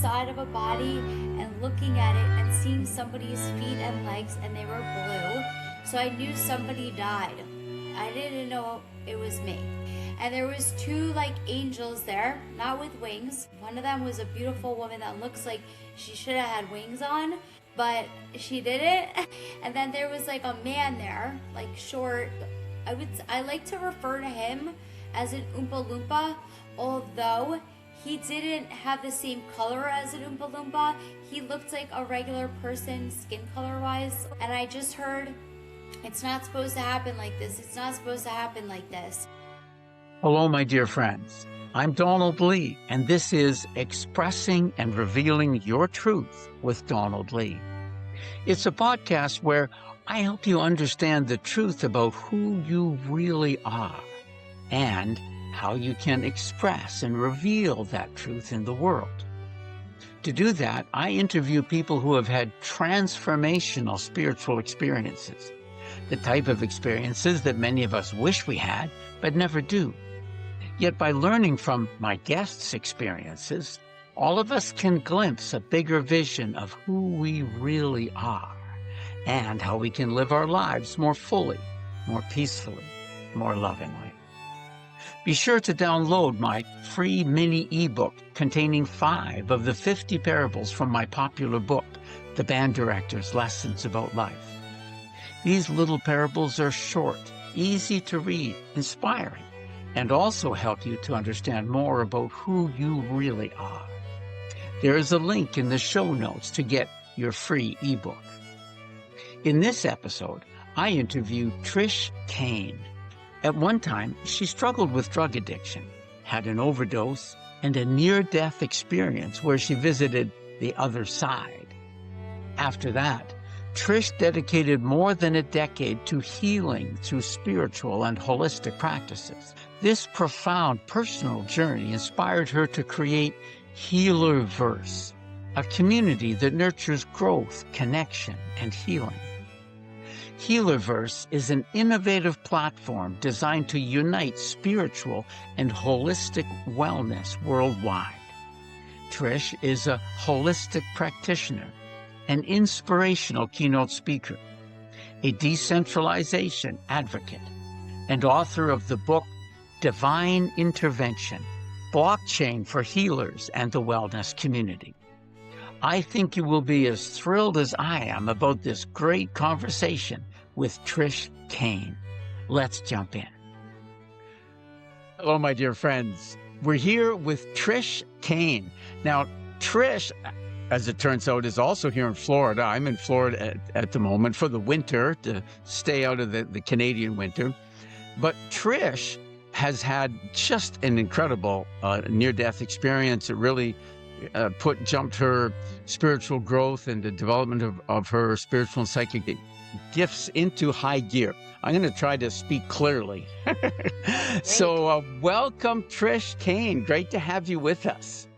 inside of a body and looking at it and seeing somebody's feet and legs, and they were blue. So I knew somebody died. I didn't know it was me. And there was two like angels there, not with wings. One of them was a beautiful woman that looks like she should have had wings on, but she didn't. And then there was like a man there, like short. I like to refer to him as an Oompa Loompa, although he didn't have the same color as an Oompa Loompa. He looked like a regular person skin color wise. And I just heard, it's not supposed to happen like this. It's not supposed to happen like this. Hello, my dear friends. I'm Donald Lee, and this is Expressing and Revealing Your Truth with Donald Lee. It's a podcast where I help you understand the truth about who you really are and how you can express and reveal that truth in the world. To do that, I interview people who have had transformational spiritual experiences, the type of experiences that many of us wish we had, but never do. Yet by learning from my guests' experiences, all of us can glimpse a bigger vision of who we really are and how we can live our lives more fully, more peacefully, more lovingly. Be sure to download my free mini ebook containing 5 of the 50 parables from my popular book, The Band Director's Lessons About Life. These little parables are short, easy to read, inspiring, and also help you to understand more about who you really are. There is a link in the show notes to get your free ebook. In this episode, I interview Trish Kane. At one time, she struggled with drug addiction, had an overdose, and a near-death experience where she visited the other side. After that, Trish dedicated more than a decade to healing through spiritual and holistic practices. This profound personal journey inspired her to create Healerverse, a community that nurtures growth, connection, and healing. Healerverse is an innovative platform designed to unite spiritual and holistic wellness worldwide. Trish is a holistic practitioner, an inspirational keynote speaker, a decentralization advocate, and author of the book Divine Intervention, Blockchain for Healers and the Wellness Community. I think you will be as thrilled as I am about this great conversation with Trish Kane. Let's jump in. Hello, my dear friends. We're here with Trish Kane. Now, Trish, as it turns out, is also here in Florida. I'm in Florida at the moment for the winter, to stay out of the Canadian winter. But Trish has had just an incredible near-death experience. It really jumped her spiritual growth and the development of her spiritual and psychic gifts into high gear. I'm going to try to speak clearly. So welcome, Trish Kane. Great to have you with us.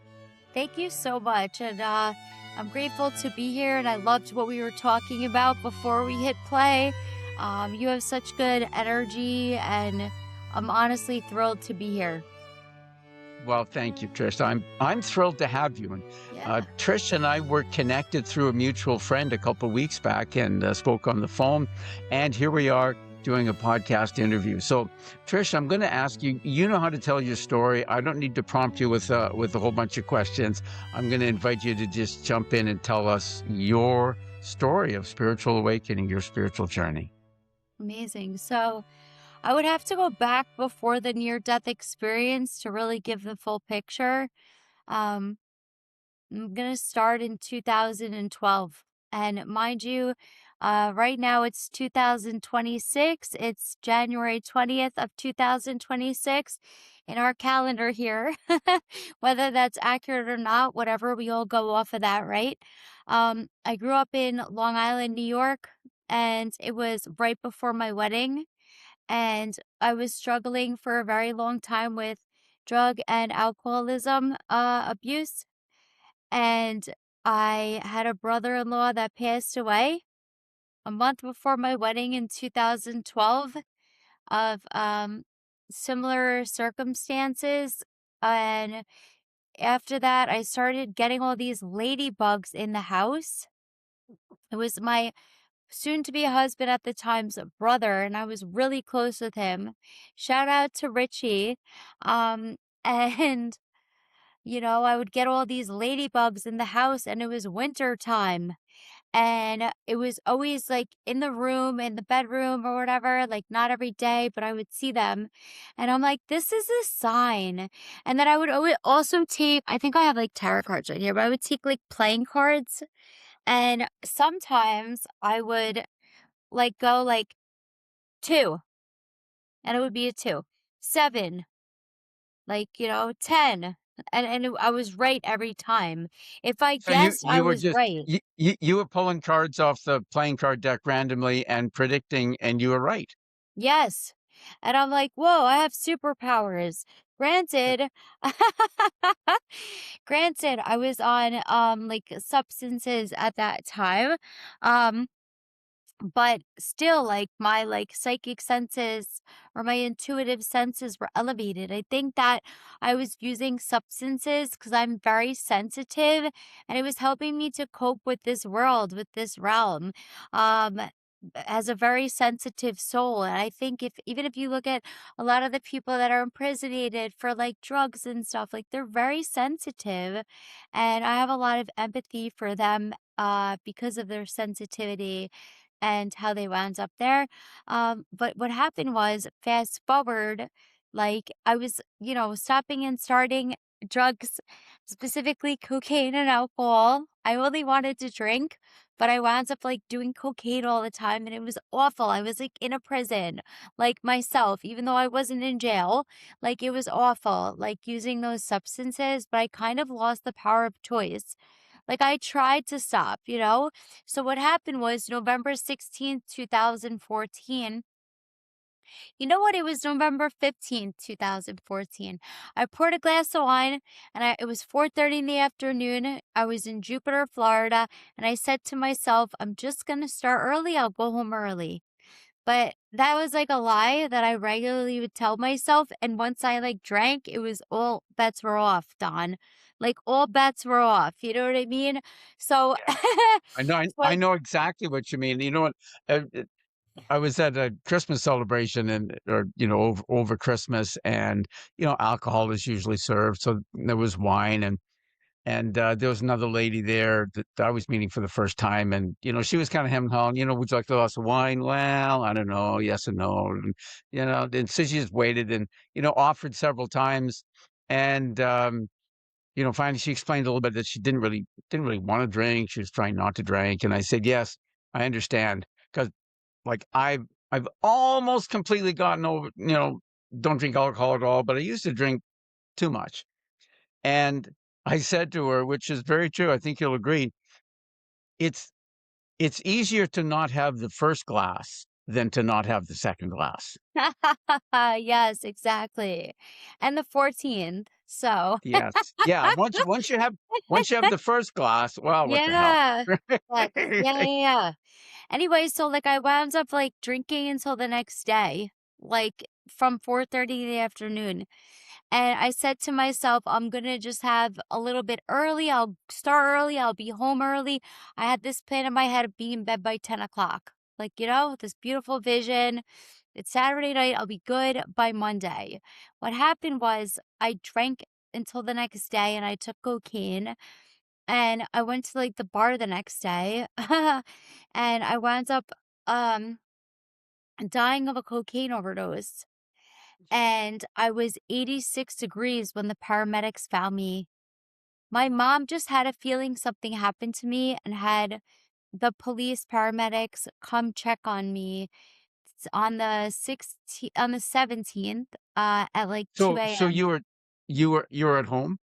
Thank you so much. And I'm grateful to be here. And I loved what we were talking about before we hit play. You have such good energy, and I'm honestly thrilled to be here. Well, thank you, Trish. I'm thrilled to have you. And Trish and I were connected through a mutual friend a couple of weeks back and spoke on the phone. And here we are doing a podcast interview. So, Trish, I'm going to ask you, you know how to tell your story. I don't need to prompt you with a whole bunch of questions. I'm going to invite you to just jump in and tell us your story of spiritual awakening, your spiritual journey. Amazing. So I would have to go back before the near-death experience to really give the full picture. I'm going to start in 2012. And mind you, right now it's 2026. It's January 20th of 2026 in our calendar here. Whether that's accurate or not, whatever, we all go off of that, right? I grew up in Long Island, New York, and it was right before my wedding. And I was struggling for a very long time with drug and alcoholism abuse. And I had a brother-in-law that passed away a month before my wedding in 2012 of similar circumstances. And after that, I started getting all these ladybugs in the house. It was my soon to be husband at the time's brother, and I was really close with him. Shout out to Richie. Um, and I would get all these ladybugs in the house, and it was winter time. And it was always like in the room, in the bedroom or whatever, like not every day, but I would see them. And I'm like, this is a sign. And then I would always also take, I think I have like tarot cards right here, but I would take like playing cards. And sometimes I would like go like two, and it would be a two, seven, like, 10. I was right every time. If I So you guessed, I you were was just right. you were pulling cards off the playing card deck randomly and predicting, and you were right. Yes. And I'm like, "Whoa, I have superpowers." Granted granted, I was on, like, substances at that time, um, but still, like, my, like, psychic senses or my intuitive senses were elevated. I think that I was using substances because 'cause I'm very sensitive, and it was helping me to cope with this world, with this realm, um, as a very sensitive soul. And I think if even if you look at a lot of the people that are imprisonated for, like, drugs and stuff, like, they're very sensitive, and I have a lot of empathy for them, because of their sensitivity and how they wound up there. But what happened was, fast forward, like I was, stopping and starting drugs, specifically cocaine and alcohol. I only wanted to drink, but I wound up like doing cocaine all the time, and it was awful. I was like in a prison, like myself, even though I wasn't in jail. Like it was awful, like using those substances, but I kind of lost the power of choice. Like I tried to stop, you know? So what happened was November 16th, 2014. You know what? It was November 15th, 2014. I poured a glass of wine, and it was 4:30 in the afternoon. I was in Jupiter, Florida, and I said to myself, I'm just going to start early. I'll go home early. But that was like a lie that I regularly would tell myself. And once I like drank, it was all bets were off, Don. Like all bets were off. You know what I mean? So, Yeah. I know I so I I know exactly what you mean. You know what? I was at a Christmas celebration and or, over Christmas and, alcohol is usually served. So there was wine and there was another lady there that I was meeting for the first time. And, she was kind of hem and hawing, would you like a glass of wine? Well, I don't know. Yes and no. And, and so she just waited and, offered several times. And, finally she explained a little bit that she didn't really want to drink. She was trying not to drink. And I said, yes, I understand. Because like I've almost completely gotten over, don't drink alcohol at all, but I used to drink too much. And I said to her, which is very true, I think you'll agree, it's it's easier to not have the first glass than to not have the second glass. yes, exactly. And the 14th. So, Yes. Yeah. Once you have the first glass, well, what the hell? yeah. Yes. Yeah, yeah, yeah. Anyway, so like I wound up like drinking until the next day, like from 4:30 in the afternoon. And I said to myself, I'm gonna just have a little bit early. I'll start early. I'll be home early. I had this plan in my head of being in bed by 10 o'clock. Like, this beautiful vision. It's Saturday night. I'll be good by Monday. What happened was I drank until the next day and I took cocaine, and I went to like the bar the next day and I wound up um dying of a cocaine overdose. And I was 86 degrees when the paramedics found me. My mom just had a feeling something happened to me and had the police paramedics come check on me on the 17th at like So 2 so a.m. you were at home?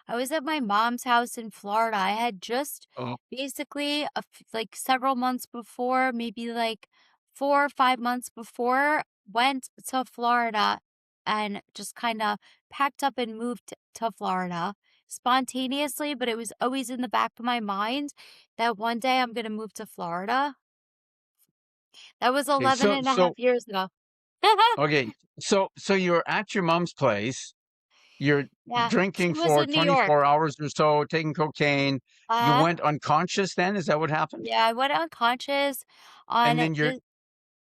I was at my mom's house in Florida. I had just Oh, basically like several months before, maybe like 4 or 5 months before, went to Florida and just kind of packed up and moved to Florida spontaneously. But it was always in the back of my mind that one day I'm going to move to Florida. That was okay. 11 So and a half so years ago. okay. So you're at your mom's place. You're Yeah, she drinking was for in New York. 24 hours or so, taking cocaine. You Uh-huh. went unconscious then? Is that what happened? Yeah, I went unconscious on And then your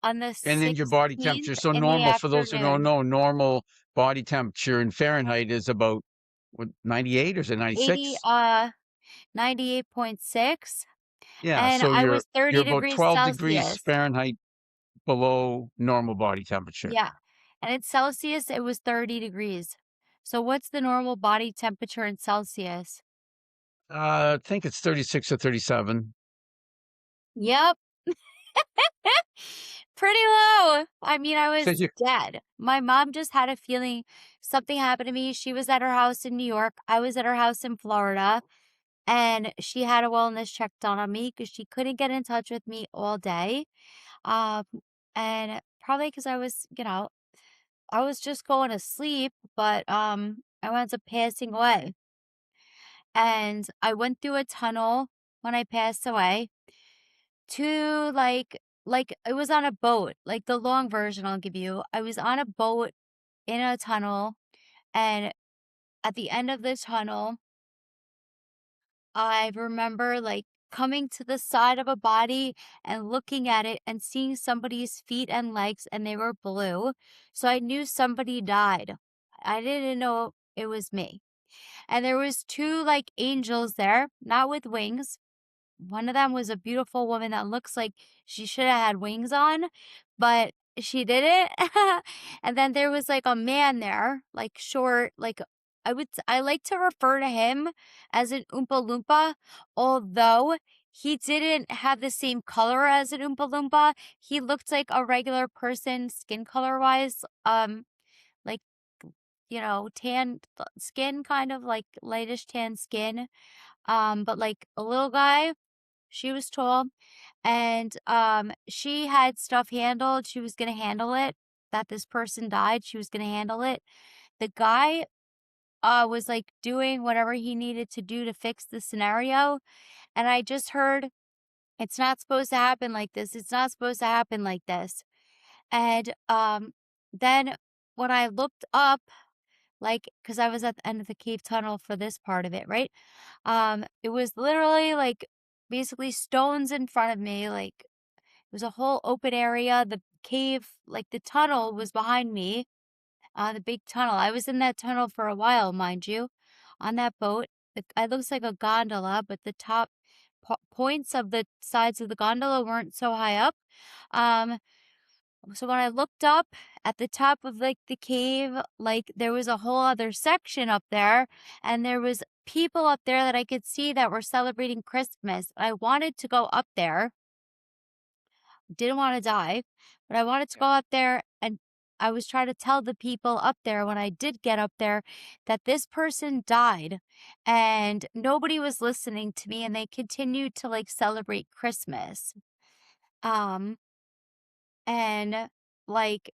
the body 16th temperature. So in the normal, for those who don't afternoon. know, normal body temperature in Fahrenheit is about what, 98 or is it 80 96? 98.6, Yeah, and so I was you're 30 about degrees 12 degrees Celsius. Fahrenheit below normal body temperature. Yeah, and in Celsius, it was 30 degrees. So what's the normal body temperature in Celsius? I think it's 36 or 37. Yep. Pretty low. I mean, I So was you dead. My mom just had a feeling something happened to me. She was at her house in New York. I was at her house in Florida, and she had a wellness check done on me because she couldn't get in touch with me all day. Um, and probably because I was, I was just going to sleep, but I wound up passing away. And I went through a tunnel when I passed away to like it was on a boat. Like the long version I'll give you. I was on a boat in a tunnel, and at the end of the tunnel, I remember like coming to the side of a body and looking at it and seeing somebody's feet and legs, and they were blue. So I knew somebody died. I didn't know it was me. And there was two like angels there, not with wings. One of them was a beautiful woman that looks like she should have had wings on, but she didn't. And then there was like a man there, like short, like I like to refer to him as an Oompa Loompa, although he didn't have the same color as an Oompa Loompa. He looked like a regular person skin color wise, like tan skin, kind of like lightish tan skin. But like a little guy, she was tall, and she had stuff handled. She was gonna handle it. That this person died, she was gonna handle it. The guy was like doing whatever he needed to do to fix the scenario, and I just heard, "It's not supposed to happen like this. It's not supposed to happen like this." And then when I looked up, like, because I was at the end of the cave tunnel for this part of it, right? It was literally like basically stones in front of me, like it was a whole open area. The cave, like the tunnel was behind me, the big tunnel. I was in that tunnel for a while, mind you, on that boat. It looks like a gondola, but the top points of the sides of the gondola weren't so high up. Um, so when I looked up at the top of like the cave, like there was a whole other section up there, and there was people up there that I could see that were celebrating Christmas. I wanted to go up there, didn't want to die, but I wanted to Yeah. go up there, and I was trying to tell the people up there when I did get up there that this person died, and nobody was listening to me, and they continued to like celebrate Christmas. Um and like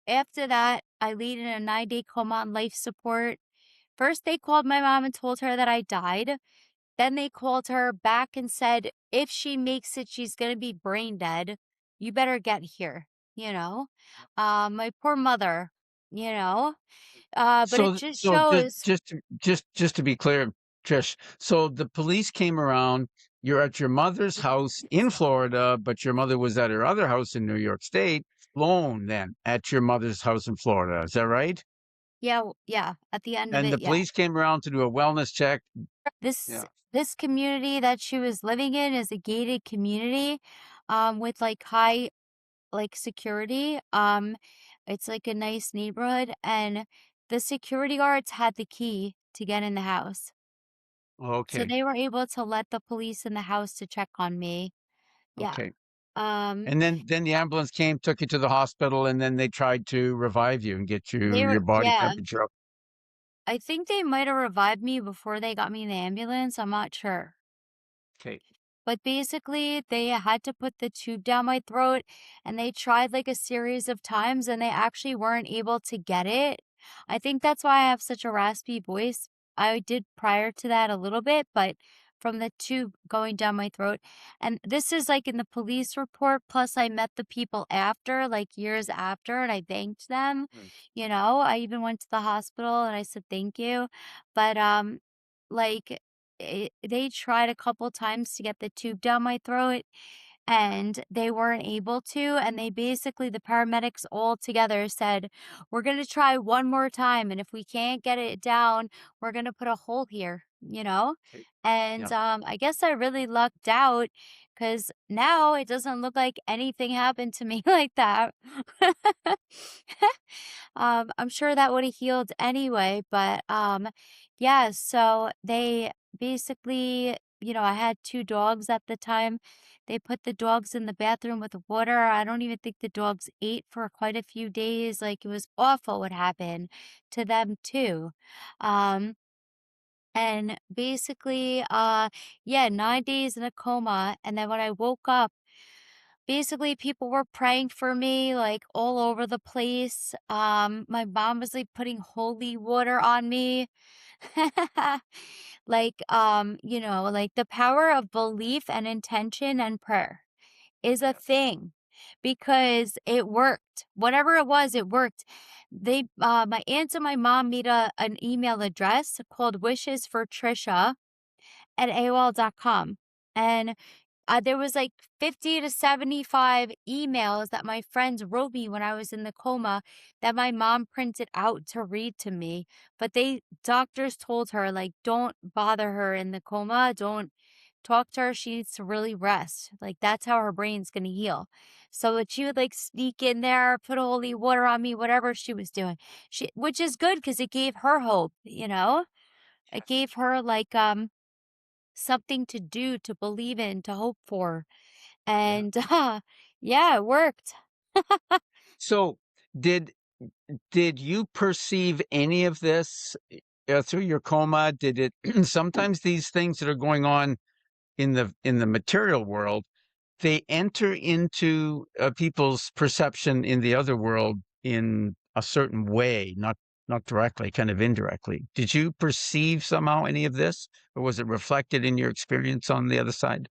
after that, I laid in a 9-day coma on life support. First, they called my mom and told her that I died. Then they called her back and said, if she makes it, she's going to be brain dead. You better get here, you know? My poor mother, you know? But it just So shows, just to be clear, Trish, so the police came around, you're at your mother's house in Florida, but your mother was at her other house in New York State, alone then at your mother's house in Florida. Is that right? yeah, yeah, at the end of And it, the yeah. police came around to do a wellness check. This Yeah. this community that she was living in is a gated community, with like high like security. It's like a nice neighborhood, and the security guards had the key to get in the house. So Okay. they were able to let the police in the house to check on me. Yeah. Okay. Um And then the ambulance came, took you to the hospital, and then they tried to revive you and get they your were body yeah. temperature up. I think they might have revived me before they got me in the ambulance. I'm not sure. Okay. But basically, they had to put the tube down my throat, and they tried like a series of times, and they actually weren't able to get it. I think that's why I have such a raspy voice. I did prior to that a little bit, but from the tube going down my throat. And this is like in the police report. Plus, I met the people after, like years after, and I thanked them. Mm. I even went to the hospital and I said thank you. But like they tried a couple times to get the tube down my throat and they weren't able to. And they basically, the paramedics all together said, we're going to try one more time. And if we can't get it down, we're going to put a hole here. Okay. And Yeah. I guess I really lucked out because now it doesn't look like anything happened to me like that. I'm sure that would have healed anyway, but yeah, so they basically, I had two dogs at the time. They put the dogs in the bathroom with water. I don't even think the dogs ate for quite a few days. Like it was awful what happened to them too. Um, and basically, yeah, 9 days in a coma. And then when I woke up, basically people were praying for me like all over the place. My mom was like putting holy water on me. Like the power of belief and intention and prayer is a Yes. thing because it worked. Whatever it was, it worked. My aunt and my mom made an email address called Wishes for Trisha at AOL.com. And there was like 50 to 75 emails that my friends wrote me when I was in the coma that my mom printed out to read to me. But doctors told her, like, don't bother her in the coma. Don't talk to her. She needs to really rest. Like, that's how her brain's going to heal. So that she would like sneak in there, put holy water on me, whatever she was doing. Which is good because it gave her hope. It Yes. gave her like, something to do, to believe in, to hope for. Yeah. And yeah, it worked. So did did you perceive any of this through your coma? Did it sometimes these things that are going on in the material world, they enter into people's perception in the other world in a certain way, not directly, kind of indirectly. Did you perceive somehow any of this, or was it reflected in your experience on the other side?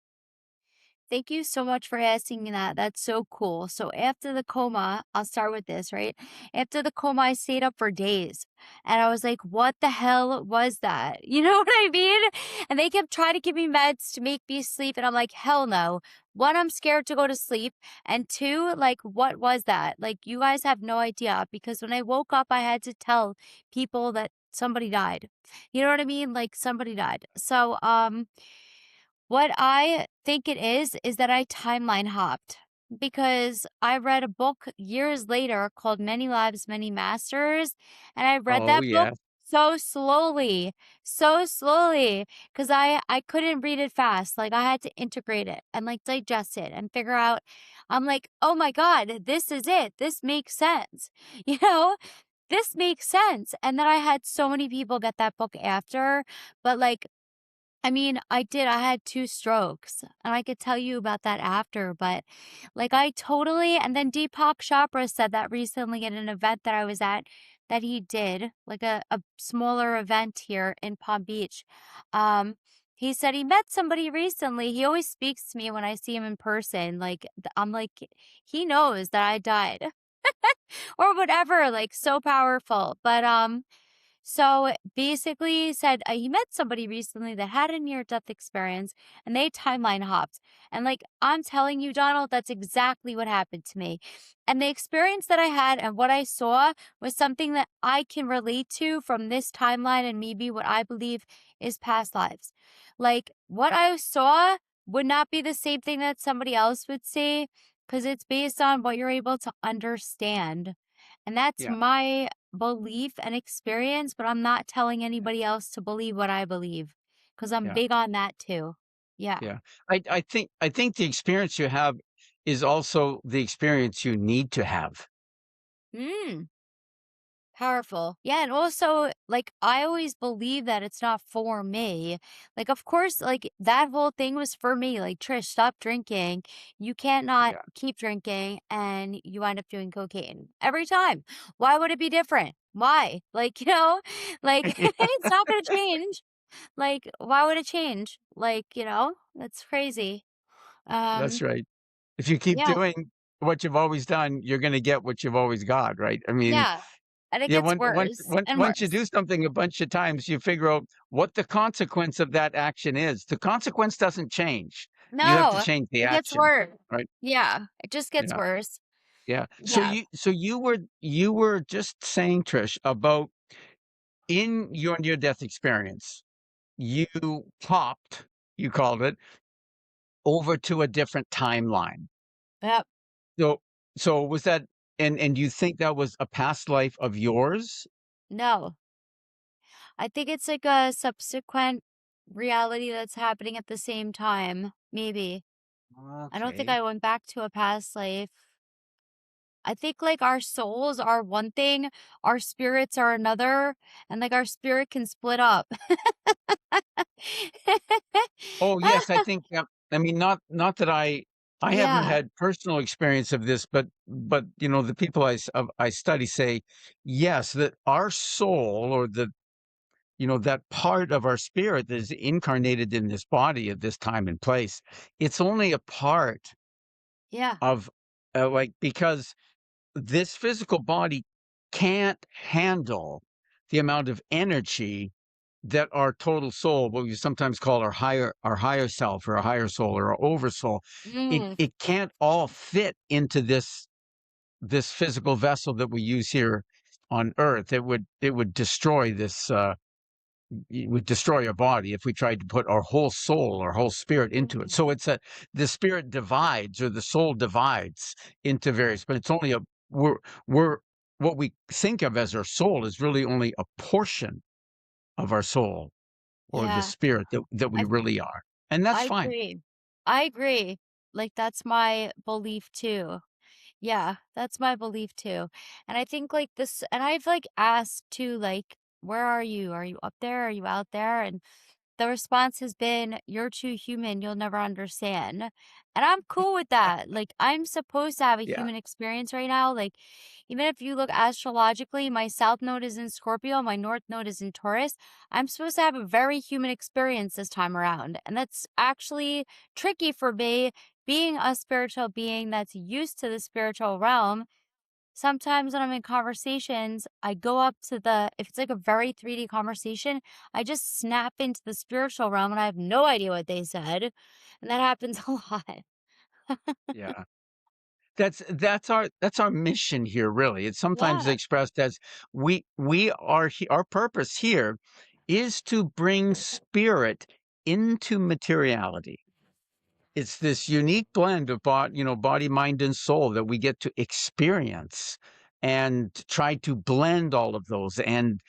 Thank you so much for asking that. That's so cool. So after the coma, I'll start with this, right? After the coma, I stayed up for days and I was like, what the hell was that? You know what I mean? And they kept trying to give me meds to make me sleep. And I'm like, hell no. One, I'm scared to go to sleep. And two, like, what was that? Like, you guys have no idea because when I woke up, I had to tell people that somebody died. You know what I mean? Like, somebody died. So, what I think it is that I timeline hopped because I read a book years later called Many Lives, Many Masters. And I read Oh, that book yeah. so slowly, because I couldn't read it fast. Like I had to integrate it and like digest it and figure out. I'm like, oh my God, this is it. This makes sense. You know, this makes sense. And then I had so many people get that book after, but like, I mean, I did. I had 2 strokes, and I could tell you about that after, but, like, I totally and then Deepak Chopra said that recently at an event that I was at that he did, like a smaller event here in Palm Beach. Um, he said he met somebody recently. He always speaks to me when I see him in person, like, I'm like, he knows that I died or whatever, like, so powerful, but, so basically, he said he met somebody recently that had a near death experience and they timeline hopped. And like, I'm telling you, Donald, that's exactly what happened to me. And the experience that I had and what I saw was something that I can relate to from this timeline and maybe what I believe is past lives. Like, what I saw would not be the same thing that somebody else would see because it's based on what you're able to understand. And that's Yeah. my belief and experience, but I'm not telling anybody else to believe what I believe because I'm Yeah. big on that too. Yeah. Yeah. I think the experience you have is also the experience you need to have. Mm. Powerful. Yeah, and also, like, I always believe that it's not for me. Like, of course, like, that whole thing was for me. Like, Trish, stop drinking. You can't not Yeah. keep drinking, and you wind up doing cocaine every time. Why would it be different? Why? Like, like, it's not going to change. Like, why would it change? Like, that's crazy. That's Um, right. If you keep yeah, doing what you've always done, you're gonna get what you've always got, right? I mean, yeah. And it yeah, gets when once worse once and once you worse. do something a bunch of times, you figure out what the consequence of that action is. The consequence doesn't change. You have to No, change the it gets action, worse. right? Yeah, it just gets Yeah, worse. yeah. So Yeah. you were just saying, Trish, about in your near-death experience, you popped, you called it, over to a different timeline. Yep. So so was that and you think that was a past life of yours? No. I think it's like a subsequent reality that's happening at the same time. Maybe. I don't think Okay. I went back to a past life. I think like our souls are one thing, our spirits are another, and like our spirit can split up. Oh, yes, I think, I mean, not that I haven't Yeah, had personal experience of this, but, the people I study say, yes, that our soul or that part of our spirit that is incarnated in this body at this time and place, it's only a part yeah, of, because this physical body can't handle the amount of energy that our total soul, what we sometimes call our higher self or our higher soul or our oversoul, it mm, it can't all fit into this physical vessel that we use here on Earth. It would destroy this. It would destroy our body if we tried to put our whole soul, our whole spirit into it. mm, So the spirit divides or the soul divides into various, but it's only we're what we think of as our soul is really only a portion of our soul or the yeah. spirit that we I really are. And that's I fine. agree. I agree. Like that's my belief too. Yeah, that's my belief too. And I think like this, and I've like asked too, like, where are you? Are you up there? Are you out there? And the response has been, "You're too human, you'll never understand." And I'm cool with that. Like, I'm supposed to have a Yeah. human experience right now. Like, even if you look astrologically, my south node is in Scorpio, my north node is in Taurus. I'm supposed to have a very human experience this time around. And that's actually tricky for me, being a spiritual being that's used to the spiritual realm. Sometimes when I'm in conversations, I go up to if it's like a very 3D conversation, I just snap into the spiritual realm and I have no idea what they said. And that happens a lot. Yeah. That's our mission here, really. It's sometimes Yeah. expressed as our purpose here is to bring spirit into materiality. It's this unique blend of body, mind, and soul that we get to experience and try to blend all of those and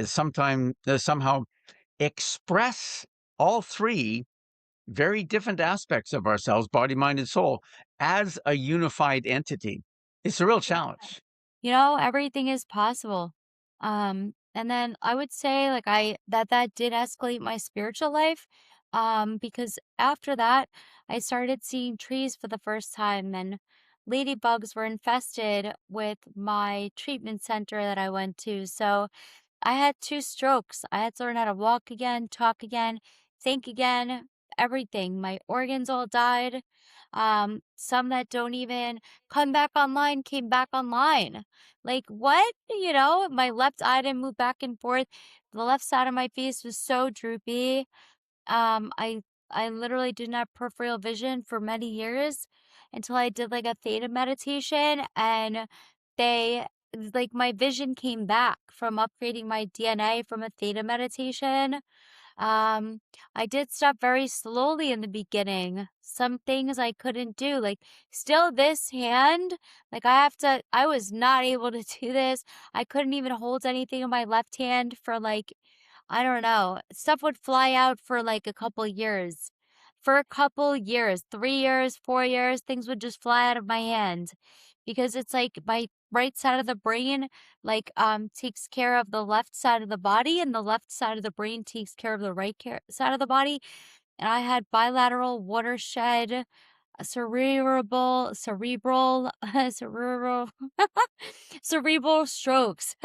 sometime somehow express all three very different aspects of ourselves, body, mind, and soul, as a unified entity. It's a real challenge. Everything is possible. And then I would say like that did escalate my spiritual life. Because after that, I started seeing trees for the first time and ladybugs were infested with my treatment center that I went to. So I had 2 strokes. I had to learn how to walk again, talk again, think again, everything. My organs all died. Some that don't even come back online came back online. Like, what? My left eye didn't move back and forth. The left side of my face was so droopy. Um, I I literally didn't have peripheral vision for many years until I did like a theta meditation and they like my vision came back from upgrading my DNA from a theta meditation. Um, I did stuff very slowly in the beginning. Some things I couldn't do, like still this hand, like I was not able to do this. I couldn't even hold anything in my left hand for like, I don't know. Stuff would fly out for like a couple years. For a couple years, 3 years, 4 years, things would just fly out of my hand because it's like my right side of the brain takes care of the left side of the body and the left side of the brain takes care of the side of the body, and I had bilateral watershed cerebral cerebral cerebral strokes.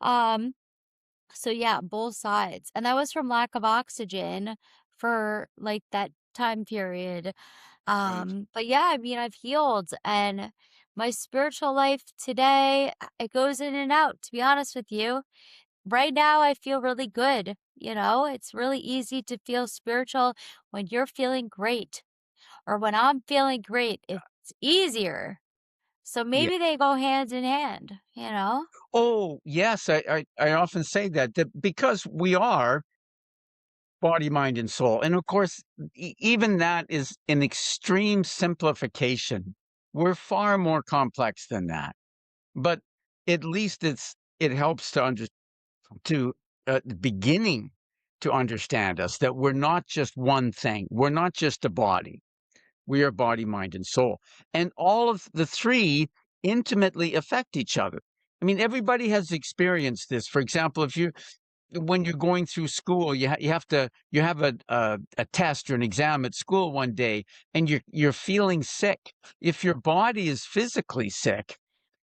um So yeah, both sides. And that was from lack of oxygen for like that time period. Right. But yeah, I mean, I've healed and my spiritual life today, it goes in and out, to be honest with you. Right now, I feel really good. You know, it's really easy to feel spiritual when you're feeling great or when I'm feeling great. It's easier. So Yeah. maybe they go hand in hand, you know? Oh, yes. I often say that because we are body, mind, and soul. And of course, even that is an extreme simplification. We're far more complex than that. But at least it helps to beginning to understand us that we're not just one thing. We're not just a body. We are body, mind, and soul. And all of the three intimately affect each other. I mean, everybody has experienced this. For example, if you when you're going through school, you have a test or an exam at school one day, and you're feeling sick. If your body is physically sick,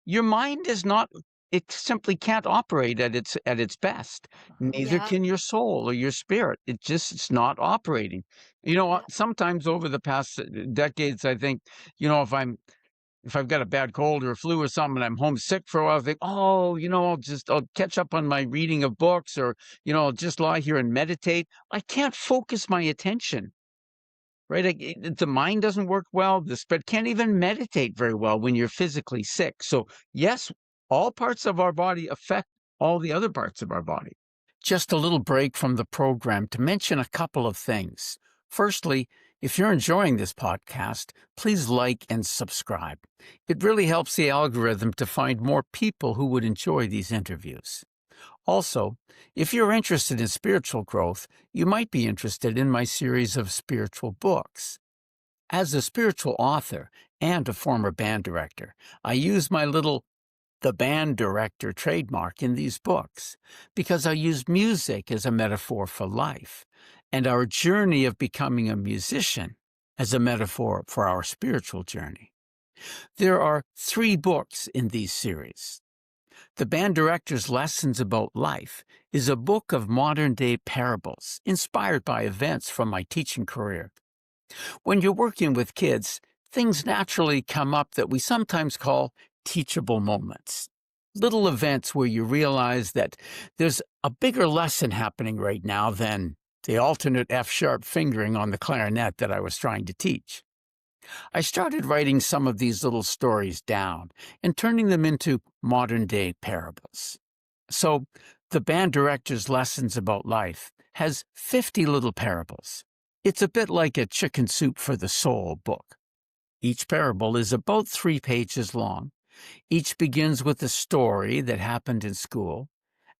your mind is not. It simply can't operate at its best. Neither Yeah. can your soul or your spirit. It's not operating. Yeah. Sometimes over the past decades, I think, if I've got a bad cold or a flu or something and I'm homesick for a while, I think, oh, I'll catch up on my reading of books or, I'll just lie here and meditate. I can't focus my attention, right? The mind doesn't work well. The spirit can't even meditate very well when you're physically sick. So, yes, all parts of our body affect all the other parts of our body. Just a little break from the program to mention a couple of things. Firstly, if you're enjoying this podcast, please like and subscribe. It really helps the algorithm to find more people who would enjoy these interviews. Also, if you're interested in spiritual growth, you might be interested in my series of spiritual books. As a spiritual author and a former band director, I use my little the band director trademark in these books because I use music as a metaphor for life and our journey of becoming a musician as a metaphor for our spiritual journey. There are 3 books in these series. The Band Director's Lessons About Life is a book of modern-day parables inspired by events from my teaching career. When you're working with kids, things naturally come up that we sometimes call teachable moments. Little events where you realize that there's a bigger lesson happening right now than the alternate F sharp fingering on the clarinet that I was trying to teach. I started writing some of these little stories down and turning them into modern day parables. So, the Band Director's Lessons About Life has 50 little parables. It's a bit like a Chicken Soup for the Soul book. Each parable is about 3 pages long. Each begins with a story that happened in school,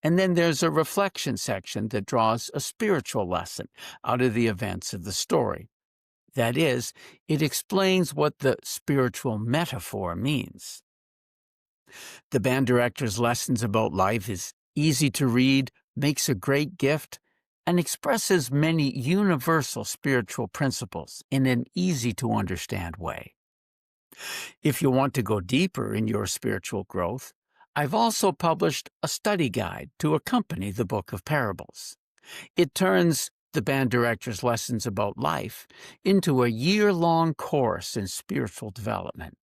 and then there's a reflection section that draws a spiritual lesson out of the events of the story. That is, it explains what the spiritual metaphor means. The Band Director's Lessons About Life is easy to read, makes a great gift, and expresses many universal spiritual principles in an easy-to-understand way. If you want to go deeper in your spiritual growth, I've also published a study guide to accompany the Book of Parables. It turns the Band Director's Lessons About Life into a year-long course in spiritual development.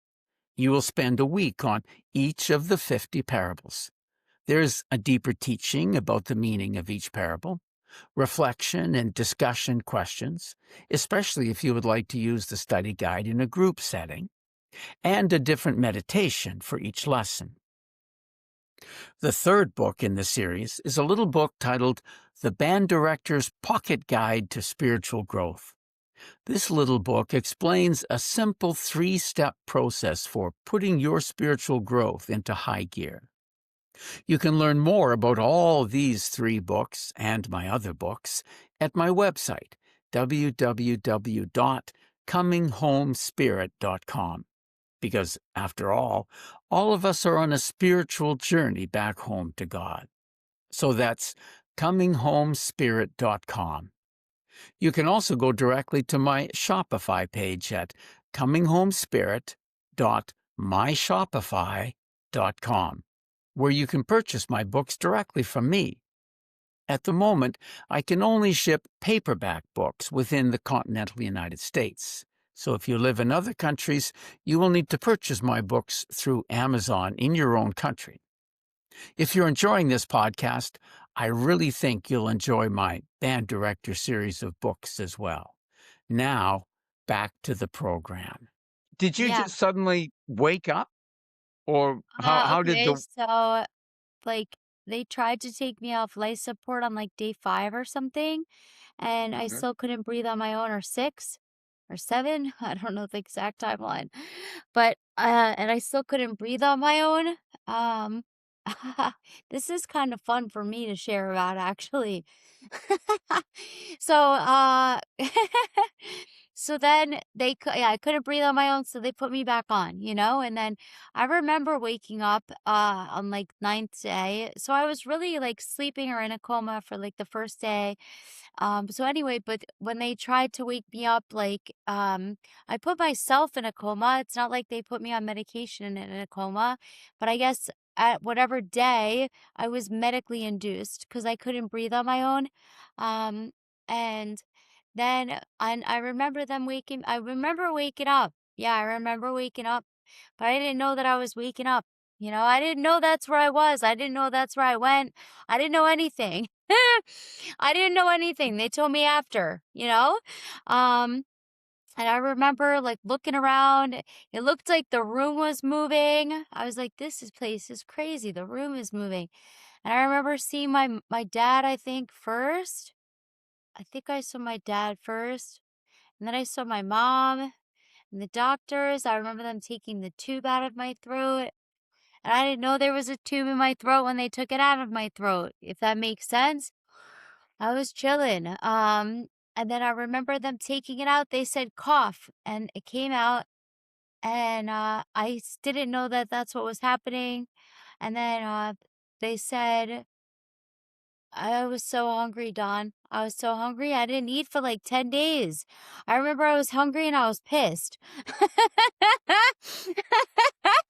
You will spend a week on each of the 50 parables. There's a deeper teaching about the meaning of each parable, reflection and discussion questions, especially if you would like to use the study guide in a group setting, and a different meditation for each lesson. The third book in the series is a little book titled The Band Director's Pocket Guide to Spiritual Growth. This little book explains a simple 3-step process for putting your spiritual growth into high gear. You can learn more about all these 3 books and my other books at my website, www.cominghomespirit.com. Because, after all of us are on a spiritual journey back home to God. So that's cominghomespirit.com. You can also go directly to my Shopify page at cominghomespirit.myshopify.com, where you can purchase my books directly from me. At the moment, I can only ship paperback books within the continental United States. So if you live in other countries, you will need to purchase my books through Amazon in your own country. If you're enjoying this podcast, I really think you'll enjoy my Band Director series of books as well. Now, back to the program. Did you Yeah. just suddenly wake up? Or how did Okay, the so, like, they tried to take me off life support on, like, day 5 or something, and I Mhm. still couldn't breathe on my own, or 6 or 7, I don't know the exact timeline, but, and I still couldn't breathe on my own. Um, this is kind of fun for me to share about, actually. So, so then yeah, I couldn't breathe on my own, so they put me back on, and then I remember waking up, on, like, ninth day. So I was really, like, sleeping or in a coma for, like, the first day. So anyway, but when they tried to wake me up, like, I put myself in a coma. It's not like they put me on medication in a coma, but I guess at whatever day I was medically induced because I couldn't breathe on my own. Um, and then I remember I remember waking up. Yeah, I remember waking up, but I didn't know that I was waking up. I didn't know that's where I was. I didn't know that's where I went. I didn't know anything. I didn't know anything. They told me after. Um, and I remember like looking around. It looked like the room was moving. I was like, place is crazy. The room is moving. And I remember seeing my dad, I think, first. I think I saw my dad first. And then I saw my mom and the doctors. I remember them taking the tube out of my throat. And I didn't know there was a tube in my throat when they took it out of my throat, if that makes sense. I was chilling. And then I remember them taking it out. They said cough, and it came out. And didn't know that that's what was happening. And then they said, I was so hungry, Dawn. I was so hungry. I didn't eat for like 10 days. I remember I was hungry and I was pissed.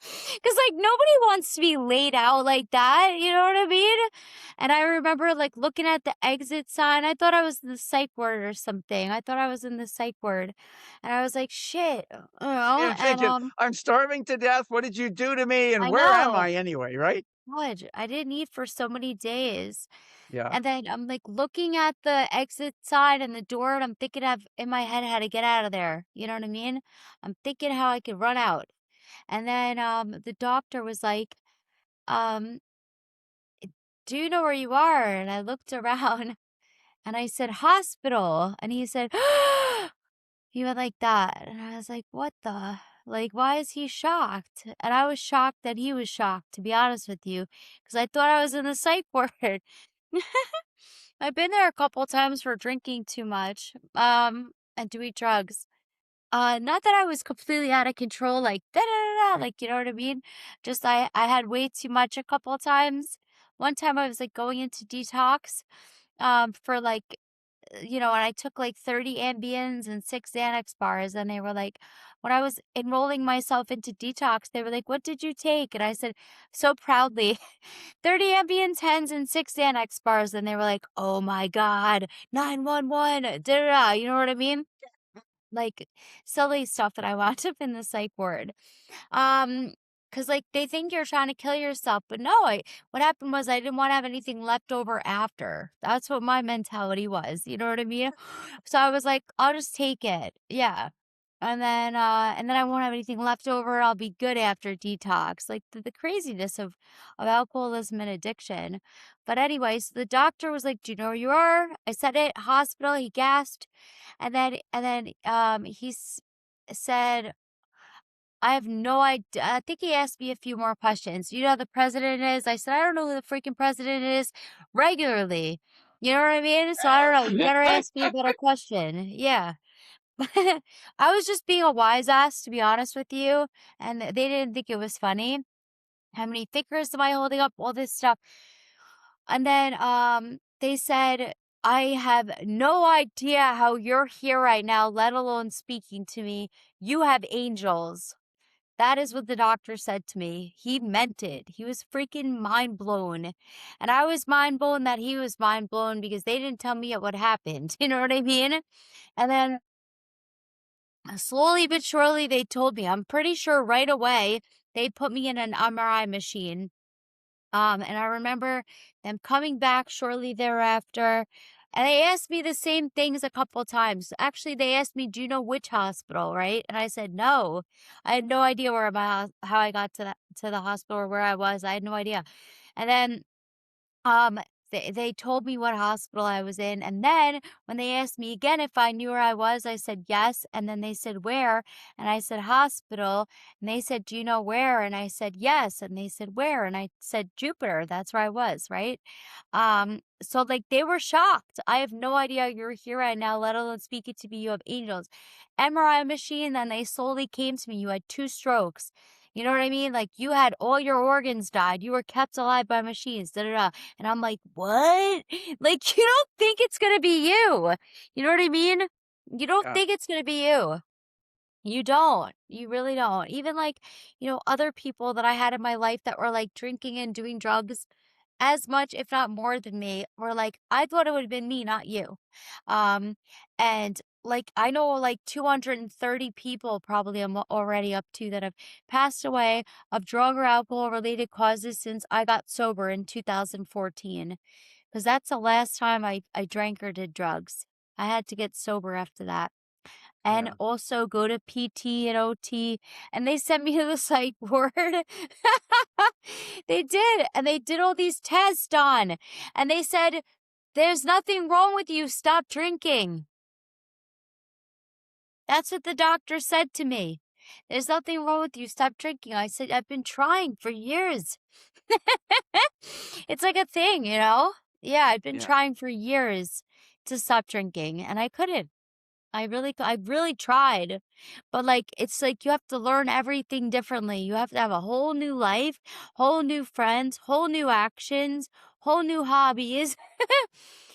Because, like, nobody wants to be laid out like that. You know what I mean? And I remember, like, looking at the exit sign. I thought I was in the psych ward or something. I thought I was in the psych ward. And I was like, shit. you're And thinking, "I'm starving to death. What did you do to me? And I where am know. I anyway?" Right? God, I didn't eat for so many days. Yeah. And then I'm like looking at the exit side and the door, and I'm thinking of in my head how to get out of there. You know what I mean? I'm thinking how I could run out. And then the doctor was like, um, do you know where you are? And I looked around and I said, hospital. And he said, he went like that. And I was like, what the? Like, why is he shocked? And I was shocked that he was shocked, to be honest with you, because I thought I was in the psych ward. I've been there a couple times for drinking too much, and doing drugs. Not that I was completely out of control, like da da da da, like you know what I mean. Just I had way too much a couple of times. One time I was like going into detox, for like and I took like 30 Ambiens and 6 Xanax bars, and they were like, when I was enrolling myself into detox, they were like, "What did you take?" And I said, so proudly, 30 Ambien 10s and 6 Xanax bars, and they were like, "Oh my God, 911, da da da." You know what I mean? Like silly stuff that I wound up in the psych ward. Um, because like they think you're trying to kill yourself, but no, what happened was I didn't want to have anything left over after. That's what my mentality was. You know what I mean? So I was like, I'll just take it. Yeah. And then I won't have anything left over. I'll be good after detox. Like the craziness of alcoholism and addiction. But anyways, the doctor was like, "Do you know where you are?" I said it, hospital. He gasped. And then said, I have no idea. I think he asked me a few more questions. You know who the president is? I said, I don't know who the freaking president is regularly. You know what I mean? So I don't know. You better ask me a better question. Yeah. I was just being a wise ass, to be honest with you. And they didn't think it was funny. How many fingers am I holding up? All this stuff. And then they said, I have no idea how you're here right now, let alone speaking to me. You have angels. That is what the doctor said to me. He meant it. He was freaking mind blown. And I was mind blown that he was mind blown because they didn't tell me what happened. You know what I mean? And then slowly but surely, they told me. I'm pretty sure right away they put me in an MRI machine. And I remember them coming back shortly thereafter, and they asked me the same things a couple times. Actually, they asked me, "Do you know which hospital?" Right? And I said, "No." I had no idea where how I got to the hospital or where I was. I had no idea. And then um, they told me what hospital I was in, and then when they asked me again if I knew where I was, I said yes, and then they said where, and I said hospital, and they said, "Do you know where?" And I said yes, and they said where, and I said Jupiter. That's where I was, right? So like they were shocked. I have no idea you're here right now, let alone speaking to me. You have angels. MRI machine, then they slowly came to me. You had 2 strokes. You know what I mean? Like you had all your organs died. You were kept alive by machines. Da da da. And I'm like, what? Like, you don't think it's going to be you. You know what I mean? You don't Yeah. think it's going to be you. You don't. You really don't. Even like, other people that I had in my life that were like drinking and doing drugs as much, if not more than me, were like, I thought it would have been me, not you. Um, and like, I know like 230 people probably I'm already up to that have passed away of drug or alcohol related causes since I got sober in 2014. Because that's the last time I drank or did drugs. I had to get sober after that and Yeah. also go to PT and OT, and they sent me to the psych ward. They did, and they did all these tests, Don, and they said, "There's nothing wrong with you, stop drinking." That's what the doctor said to me. "There's nothing wrong with you, stop drinking." I said, "I've been trying for years." It's like a thing, you know? Yeah, I've been Yeah. trying for years to stop drinking, and I couldn't. I really tried, but, like, it's like you have to learn everything differently. You have to have a whole new life, whole new friends, whole new actions, whole new hobbies,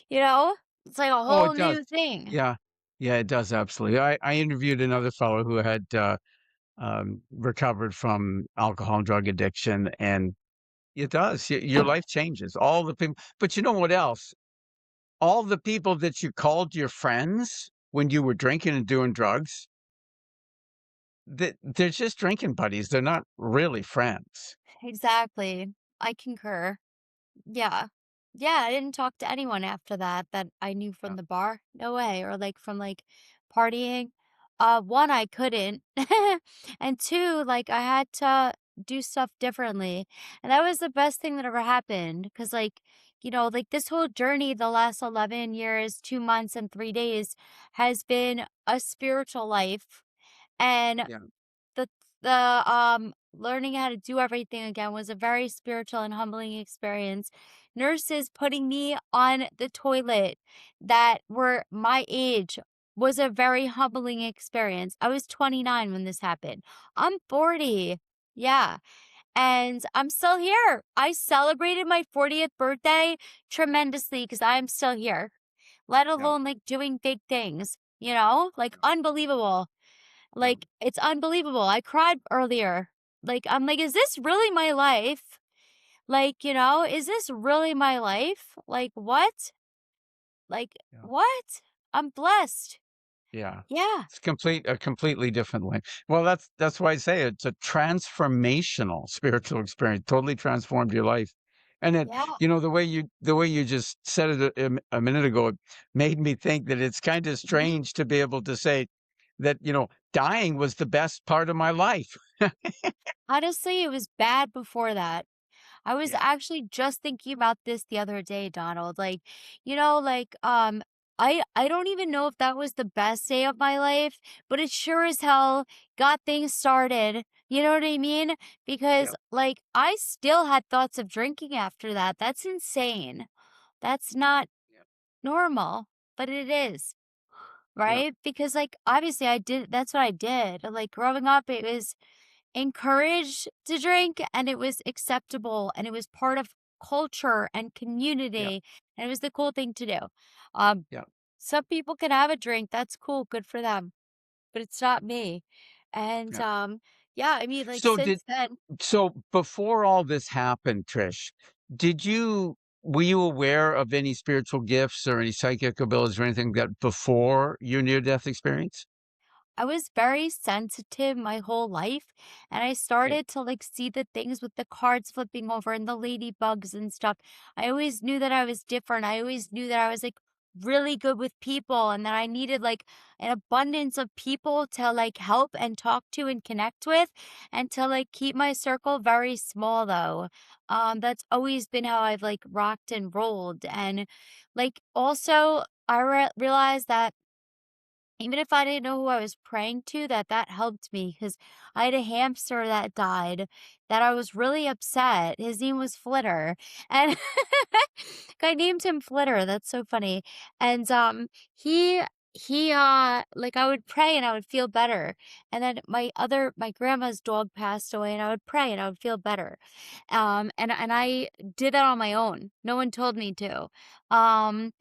you know? It's like a Oh, whole it does. new thing. Yeah. Yeah, it does, absolutely. I interviewed another fellow who had, recovered from alcohol and drug addiction, and it does. Your life changes. All the people, but you know what else? All the people that you called your friends when you were drinking and doing drugs, they're just drinking buddies. They're not really friends. Exactly. I concur. Yeah. Yeah, I didn't talk to anyone after that that I knew from Yeah. the bar. No way. Or like from like partying. One, I couldn't. And two, like I had to do stuff differently. And that was the best thing that ever happened. Cause like, like this whole journey, the last 11 years, 2 months, and 3 days has been a spiritual life. And Yeah. the learning how to do everything again was a very spiritual and humbling experience. Nurses putting me on the toilet that were my age was a very humbling experience. I was 29 when this happened. I'm 40. Yeah. And I'm still here. I celebrated my 40th birthday tremendously because I'm still here, let Yeah. alone like doing big things, like Yeah. unbelievable. Yeah. Like, it's unbelievable. I cried earlier. Like, I'm like, is this really my life? Like, is this really my life? Like, what? Like, Yeah. what? I'm blessed. Yeah. Yeah. It's a completely different way. Well, that's why I say it's a transformational spiritual experience, totally transformed your life. And it, Yeah. the way you just said it a minute ago, it made me think that it's kind of Mhm. strange to be able to say that, dying was the best part of my life. Honestly, it was bad before that. I was Yeah. actually just thinking about this the other day, Donald. Like, I don't even know if that was the best day of my life, but it sure as hell got things started. You know what I mean? Because Yeah. like I still had thoughts of drinking after that. That's insane. That's not Yeah. normal, but it is, Yeah. right? Because like obviously that's what I did. Like growing up, it was encouraged to drink and it was acceptable and it was part of culture and Yeah. community and it was the cool thing to do. Um, Yeah. some people can have a drink, that's cool, good for them, but it's not me. And Yeah. Yeah, I mean, like, So since then before all this happened, Trish, did you were you aware of any spiritual gifts or any psychic abilities or anything that before your near-death experience? I was very sensitive my whole life, and I Okay. started to like see the things with the cards flipping over and the ladybugs and stuff. I always knew that I was different. I always knew that I was like really good with people and that I needed like an abundance of people to like help and talk to and connect with and to like keep my circle very small though. That's always been how I've like rocked and rolled. And like also realized that even if I didn't know who I was praying to, that helped me because I had a hamster that died that I was really upset. His name was Flitter, and I named him Flitter. That's so funny. And he like I would pray and I would feel better. And then my grandma's dog passed away and I would pray and I would feel better. And I did that on my own. No one told me to. Um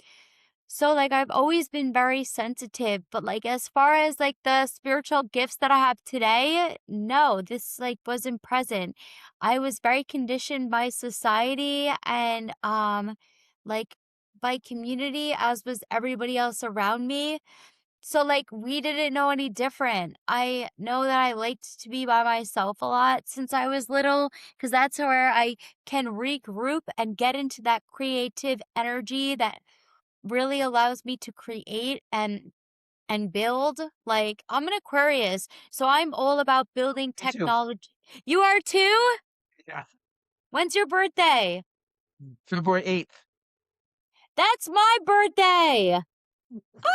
so, like, I've always been very sensitive, but, like, as far as, like, the spiritual gifts that I have today, no, this, like, wasn't present. I was very conditioned by society and, like, by community, as was everybody else around me. So, like, we didn't know any different. I know that I liked to be by myself a lot since I was little, because that's where I can regroup and get into that creative energy that really allows me to create and build. Like, I'm an Aquarius, so I'm all about building Me too. technology. You are too? Yeah. When's your birthday? February 8th. That's my birthday.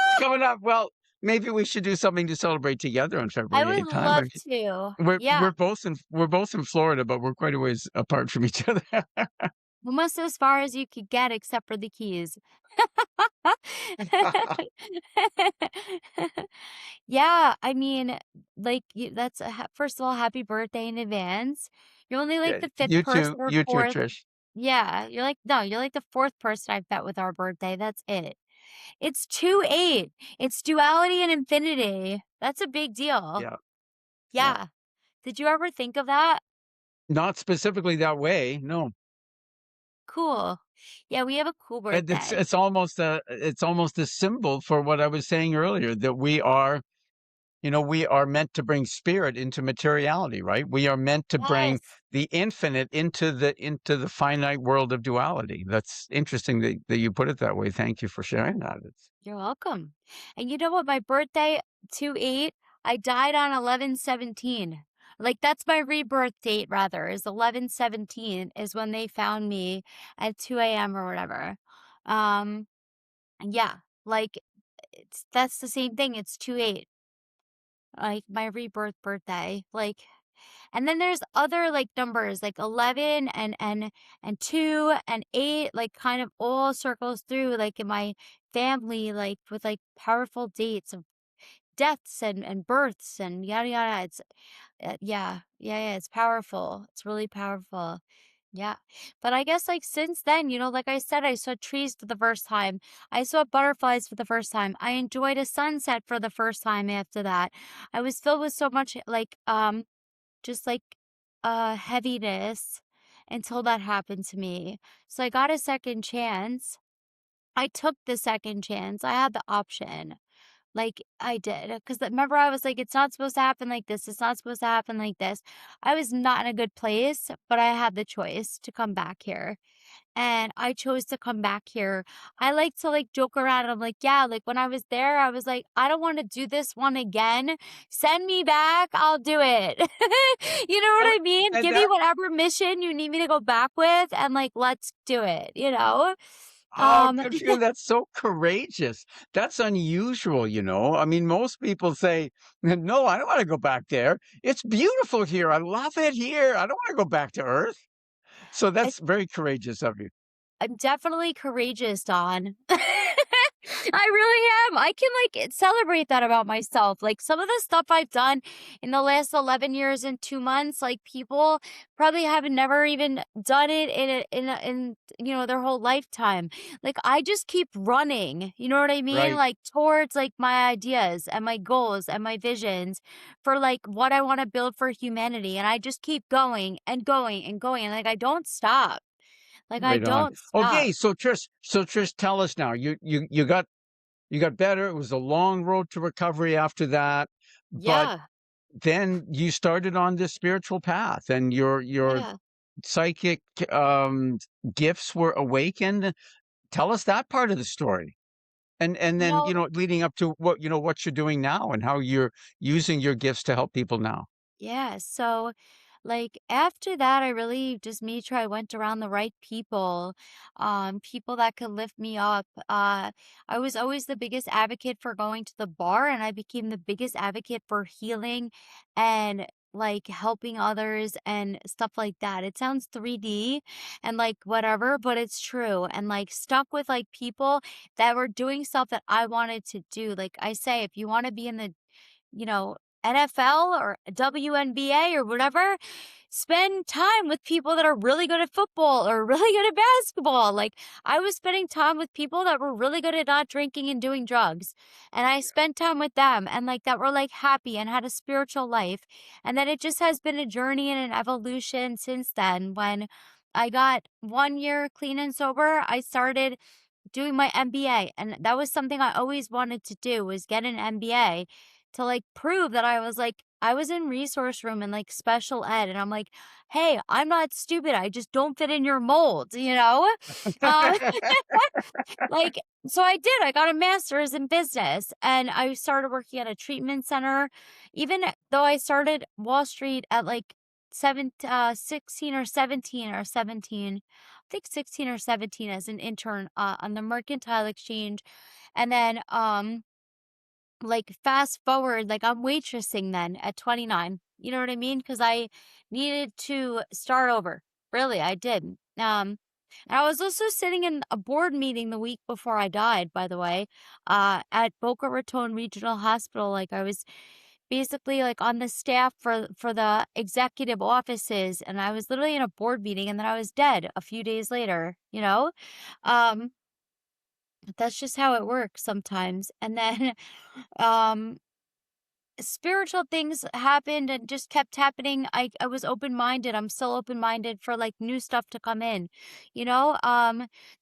It's coming up. Well, maybe we should do something to celebrate together on I February would 8th, huh? love to. We're Yeah. we're both in we're both in Florida, but we're quite a ways apart from each other. Almost as far as you could get except for the keys. Yeah, I mean, like, that's first of all, happy birthday in advance. You're only like Yeah, the fifth person or you too, fourth. Trish. Yeah, you're like no, you're like the fourth person I've met with our birthday. That's it. It's 2-8. It's duality and infinity. That's a big deal. Yeah, yeah. Yeah. Did you ever think of that? Not specifically that way, no. Cool. Yeah, we have a cool And birthday. it's almost a symbol for what I was saying earlier, that we are, we are meant to bring spirit into materiality, right? We are meant to bring Yes. the infinite into the finite world of duality. That's interesting that you put it that way. Thank you for sharing that. It's You're welcome. And you know what? My birthday, 2-8, I died on 11/17. Like, that's my rebirth date, rather, is 11/17 is when they found me at 2 a.m. or whatever. Um, yeah, like, that's the same thing. It's 2-8, like my rebirth birthday. Like, and then there's other like numbers like 11 and 2 and 8 like kind of all circles through like in my family like with like powerful dates of deaths and births and yada yada. It's yeah, it's powerful. It's really powerful. Yeah. But I guess like since then, like I said, I saw trees for the first time. I saw butterflies for the first time. I enjoyed a sunset for the first time after that. I was filled with so much like just like heaviness until that happened to me. So I got a second chance. I took the second chance. I had the option. Like I did. Because remember, I was like, it's not supposed to happen like this. It's not supposed to happen like this. I was not in a good place, but I had the choice to come back here and I chose to come back here. I like to like joke around. I'm like, yeah, like when I was there, I was like, I don't want to do this one again. Send me back. I'll do it. You know oh, what I mean? and Give me that whatever mission you need me to go back with and like, let's do it? oh, Um, good for you. That's so courageous. That's unusual. I mean, most people say, "No, I don't want to go back there. It's beautiful here. I love it here. I don't want to go back to Earth." So I, that's very courageous of you. I'm definitely courageous, Don. I really am. I can like celebrate that about myself. Like some of the stuff I've done in the last 11 years and 2 months, like people probably have never even done it in their whole lifetime. Like I just keep running, you know what I mean? Right. Like towards like my ideas and my goals and my visions for like what I want to build for humanity. And I just keep going and going and going. And like I don't stop. Like I Right on. don't stop. Okay, so Trish, tell us now. You got better. It was a long road to recovery after that, but Yeah. then you started on this spiritual path, and your Yeah. psychic um, gifts were awakened. Tell us that part of the story, and You then know, leading up to what you're doing now and how you're using your gifts to help people now. yeah. So, like after that, I really just made sure I went around the right people, people that could lift me up. I was always the biggest advocate for going to the bar, and I became the biggest advocate for healing and like helping others and stuff like that. It sounds 3D and like whatever, but it's true. And like stuck with like people that were doing stuff that I wanted to do. Like I say, if you want to be in the you know, NFL or WNBA or whatever, spend time with people that are really good at football or really good at basketball. Like I was spending time with people that were really good at not drinking and doing drugs. And I spent time with them and like that were like happy and had a spiritual life. And then it just has been a journey and an evolution since then. When I got 1 year clean and sober, I started doing my MBA, and that was something I always wanted to do, was get an MBA to like prove that I was in resource room and like special ed, and I'm like, hey, I'm not stupid, I just don't fit in your mold, you know. um, like so I did, I got a master's in business and I started working at a treatment center. Even though I started Wall Street at like 16 or 17, I think 16 or 17 as an intern on the mercantile exchange. And then like fast forward, like I'm waitressing then at 29. You know what I mean? Because I needed to start over. Really, I did. And I was also sitting in a board meeting the week before I died, by the way, at Boca Raton Regional Hospital. Like I was basically like on the staff for the executive offices, and I was literally in a board meeting, and then I was dead a few days later. Um, that's just how it works sometimes. And then um spiritual things happened and just kept happening. I was open-minded. I'm still open-minded for like new stuff to come in.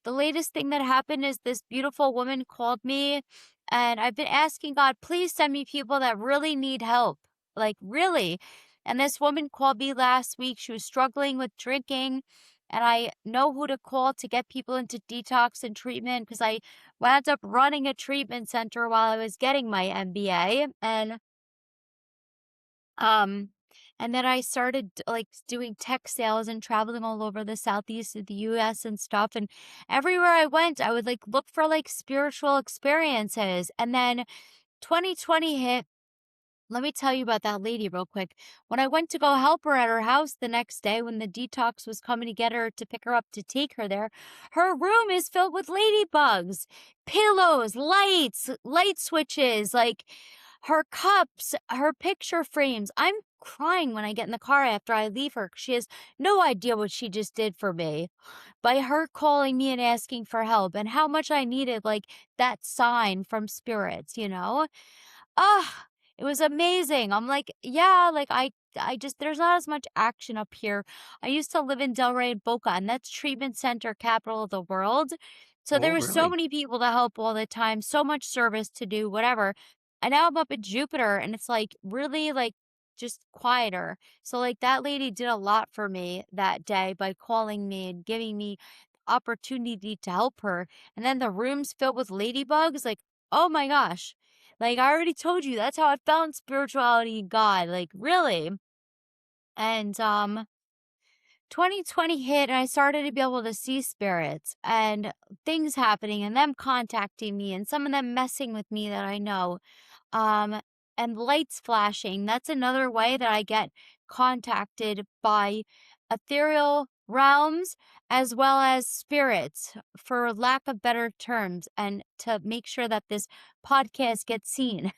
The latest thing that happened is this beautiful woman called me, and I've been asking God, please send me people that really need help. Like really. And this woman called me last week. She was struggling with drinking, and I know who to call to get people into detox and treatment because I wound up running a treatment center while I was getting my MBA. Um, and then I started like doing tech sales and traveling all over the southeast of the US and stuff. And everywhere I went, I would like look for like spiritual experiences. And then 2020 hit. Let me tell you about that lady real quick. When I went to go help her at her house the next day when the detox was coming to get her to pick her up to take her there, her room is filled with ladybugs, pillows, lights, light switches, like her cups, her picture frames. I'm crying when I get in the car after I leave her. She has no idea what she just did for me by her calling me and asking for help and how much I needed like that sign from spirits. Ah, it was amazing. I'm like, yeah, like I just there's not as much action up here. I used to live in Delray and Boca, and that's treatment center capital of the world. So Oh, there was so really? many people to help all the time, so much service to do, whatever. And now I'm up in Jupiter and it's like really like just quieter. So like that lady did a lot for me that day by calling me and giving me opportunity to help her. And then the rooms filled with ladybugs, like, oh my gosh. Like I already told you, that's how I found spirituality and God. Like really. And 2020 hit and I started to be able to see spirits and things happening and them contacting me and some of them messing with me that I know. Um, and lights flashing. That's another way that I get contacted by ethereal realms as well as spirits, for lack of better terms, and to make sure that this podcast gets seen.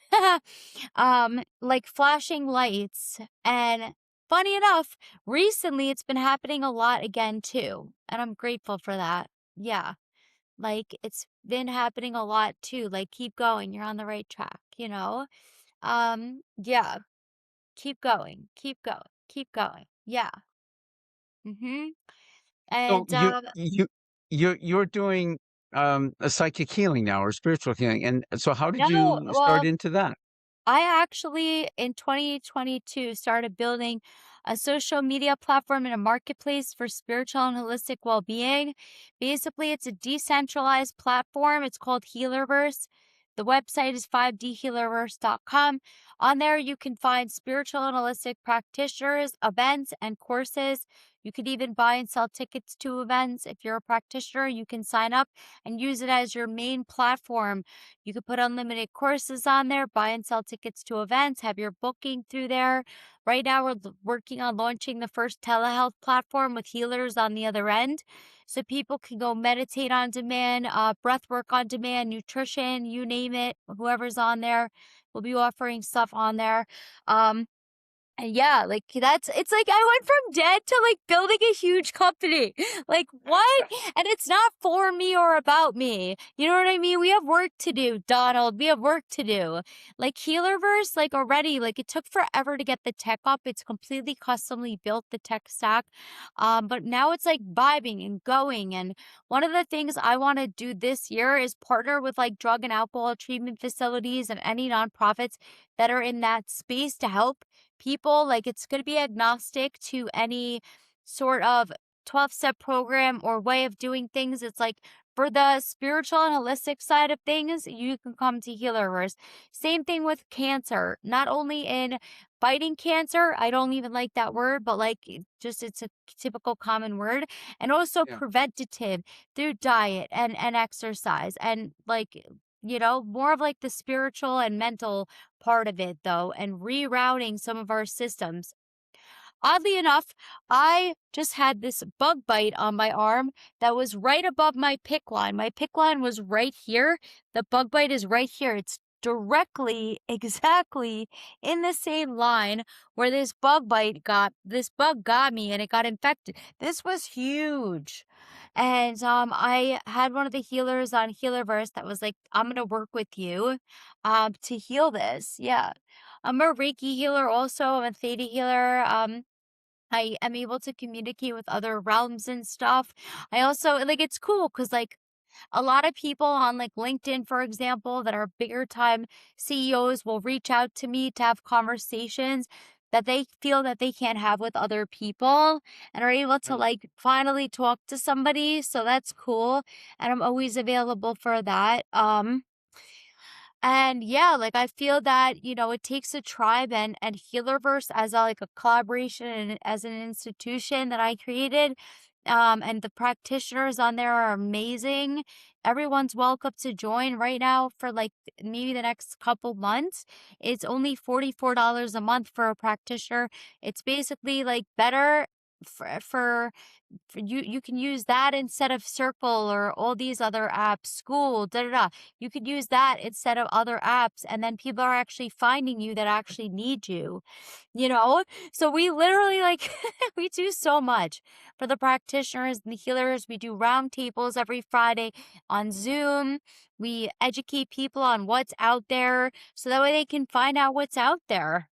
Like flashing lights. And funny enough, recently it's been happening a lot again too. And I'm grateful for that. Yeah. Like it's been happening a lot too. Like keep going. You're on the right track, you know? Yeah. Keep going. Keep going. Keep going. Yeah. Mhm. So And you're doing a psychic healing now or spiritual healing. And so how did no, you start well, into that? I actually in 2022 started building a social media platform and a marketplace for spiritual and holistic well-being. Basically, it's a decentralized platform. It's called Healerverse. The website is 5dhealerverse.com. On there, you can find spiritual and holistic practitioners, events, and courses. You could even buy and sell tickets to events. If you're a practitioner, you can sign up and use it as your main platform. You could put unlimited courses on there, buy and sell tickets to events, have your booking through there. Right now, we're working on launching the first telehealth platform with healers on the other end. So people can go meditate on demand, breath work on demand, nutrition, you name it, whoever's on there. We'll be offering stuff on there. Um, and yeah, like it's like I went from dead to like building a huge company. Like what? And it's not for me or about me. You know what I mean? We have work to do, Donald. We have work to do. Like Healerverse, like already, like it took forever to get the tech up. It's completely customly built, the tech stack. But now it's like vibing and going. And one of the things I want to do this year is partner with like drug and alcohol treatment facilities and any nonprofits that are in that space to help people. Like it's going to be agnostic to any sort of 12-step program or way of doing things. It's like for the spiritual and holistic side of things, you can come to Healerverse. Same thing with cancer, not only in fighting cancer, I don't even like that word, but like just it's a typical common word, and also Yeah. preventative through diet and exercise and like more of like the spiritual and mental part of it though, and rerouting some of our systems. Oddly enough, I just had this bug bite on my arm that was right above my pick line. My pick line was right here. The bug bite is right here. It's directly, exactly in the same line where this bug got me and it got infected. This was huge. And I had one of the healers on Healerverse that was like, I'm gonna work with you to heal this. Yeah. I'm a Reiki healer also. I'm a Theta healer. I am able to communicate with other realms and stuff. I also like it's cool because like a lot of people on like LinkedIn, for example, that are bigger time CEOs will reach out to me to have conversations that they feel that they can't have with other people and are able to Right. like finally talk to somebody. So that's cool. And I'm always available for that. And yeah, like I feel that, it takes a tribe and Healerverse as a collaboration and as an institution that I created. And the practitioners on there are amazing. Everyone's welcome to join right now for like maybe the next couple months. It's only $44 a month for a practitioner. It's basically like better for you can use that instead of Circle or all these other apps, School, da da da. You could use that instead of other apps, and then people are actually finding you that actually need you, you know? So we literally like we do so much for the practitioners and the healers. We do roundtables every Friday on Zoom. We educate people on what's out there so that way they can find out what's out there.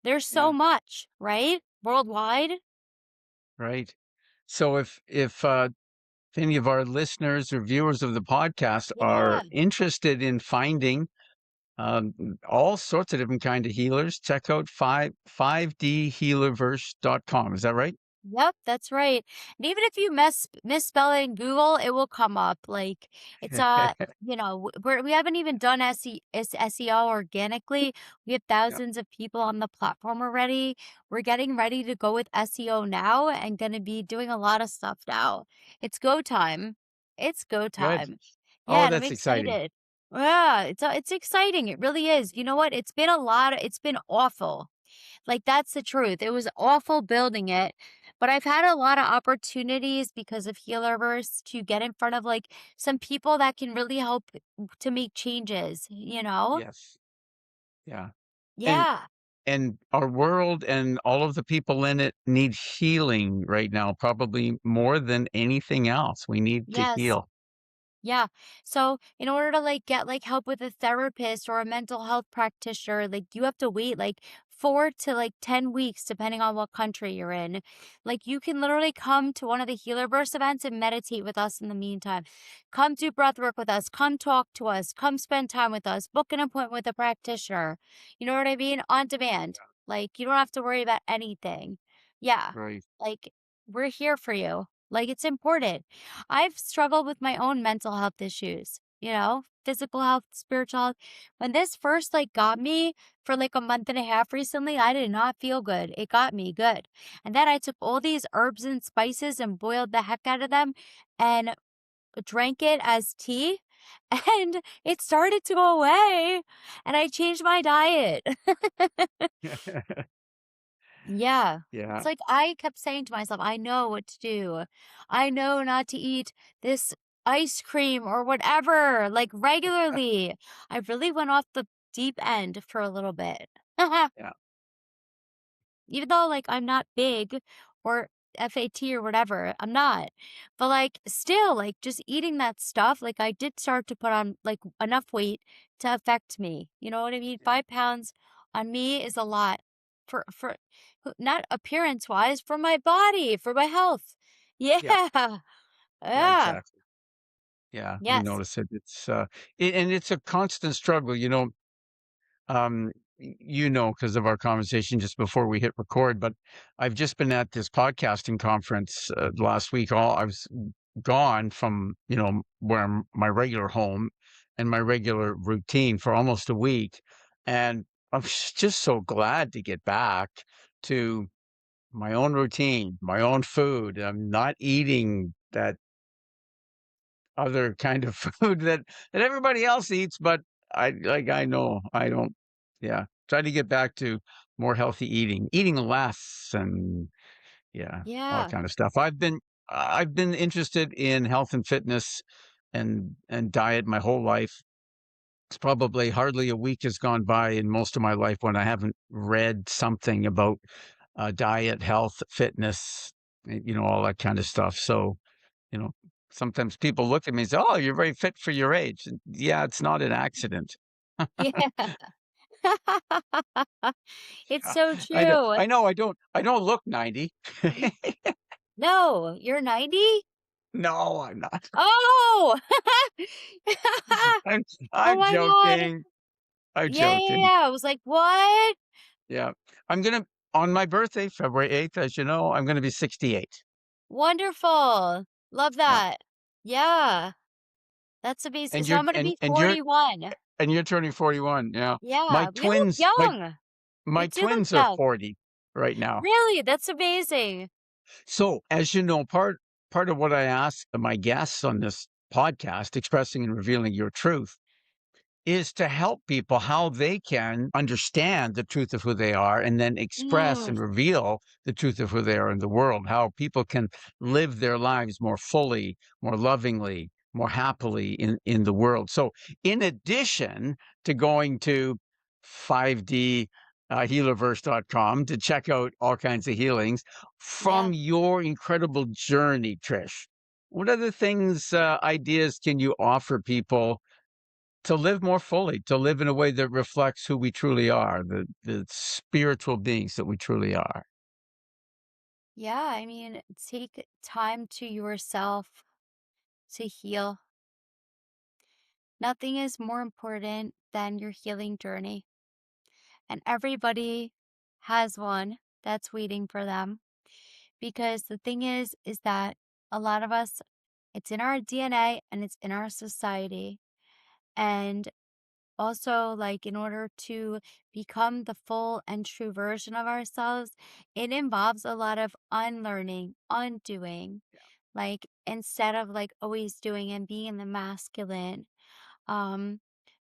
There's so Yeah. much, right? Worldwide. Right. So if any of our listeners or viewers of the podcast Yeah. are interested in finding all sorts of different kind of healers, check out 5dhealerverse.com. Is that right? Yep, that's right. And even if you misspell it in Google, it will come up. Like it's we haven't even done SEO organically. We have Yeah. thousands of people on the platform already. We're getting ready to go with SEO now and going to be doing a lot of stuff now. It's go time. It's go Good. time. Yeah, Oh, and I'm that's exciting. excited. Yeah, it's exciting. It really is. You know what? It's been awful. Like, that's the truth. It was awful building it, But I've had a lot of opportunities because of Healerverse to get in front of like some people that can really help to make changes, you know? Yes. Yeah. And Yeah. and our world and all of the people in it need healing right now, probably more than anything else. We need to Yes. heal. Yeah. So in order to like get like help with a therapist or a mental health practitioner, like you have to wait like 4 to like 10 weeks, depending on what country you're in. Like you can literally come to one of the Healerverse events and meditate with us in the meantime. Come do breath work with us. Come talk to us. Come spend time with us. Book an appointment with a practitioner. You know what I mean? On demand. Like you don't have to worry about anything. Yeah. Right. Like we're here for you. Like it's important. I've struggled with my own mental health issues, you know, physical health, spiritual health. When this first like got me for like a month and a half recently, I did not feel good. It got me good. And then I took all these herbs and spices and boiled the heck out of them and drank it as tea. And it started to go away. And I changed my diet. Yeah. It's Yeah. like I kept saying to myself, I know what to do. I know not to eat this ice cream or whatever, like regularly. I really went off the deep end for a little bit. Yeah. Even though like I'm not big or FAT or whatever, I'm not. But like still like just eating that stuff, like I did start to put on like enough weight to affect me. You know what I mean? 5 pounds on me is a lot for not appearance wise, for my body, for my health. Yeah. Yeah. Yeah, Yeah. exactly. Yeah, we Yes. notice it. And it's a constant struggle, because of our conversation just before we hit record, but I've just been at this podcasting conference last week. I was gone from, where my regular home and my regular routine for almost a week. And I was just so glad to get back to my own routine, my own food. I'm not eating that other kind of food that everybody else eats, but I know I don't. Yeah, try to get back to more healthy eating less, and yeah, all that Yeah. kind of stuff. I've been interested in health and fitness and diet my whole life. It's probably hardly a week has gone by in most of my life when I haven't read something about diet, health, fitness, all that kind of stuff. So you know, sometimes people look at me and say, "Oh, you're very fit for your age." And yeah, it's not an accident. Yeah. It's Yeah, so I know. true. I don't look 90. No, you're 90? No, I'm not. Oh! I'm Oh I'm my god. joking. I'm Yeah, yeah, joking. yeah. I was like, "What?" Yeah. I'm gonna on my birthday, February 8th, as you know, I'm gonna be 68. Wonderful. Love Yeah. that. Yeah, that's amazing. And So you're I'm gonna and be and you're 41. and you're turning 41. Yeah. My Yeah, we look twins my young. We my do look twins are young. 40 right now. Really? That's amazing. So, as you know, part of what I ask my guests on this podcast, Expressing and Revealing Your Truth, is to help people how they can understand the truth of who they are and then express Mm, and reveal the truth of who they are in the world, how people can live their lives more fully, more lovingly, more happily in the world. So, in addition to going to 5D healerverse.com to check out all kinds of healings yeah. from your incredible journey, Trish, what other things, ideas can you offer people to live more fully, to live in a way that reflects who we truly are, the spiritual beings that we truly are? Yeah, I mean, take time to yourself to heal. Nothing is more important than your healing journey, and everybody has one that's waiting for them. Because the thing is that a lot of us, it's in our DNA and it's in our society. And also, like, in order to become the full and true version of ourselves, it involves a lot of unlearning, undoing. Like, instead of like always doing and being in the masculine, um,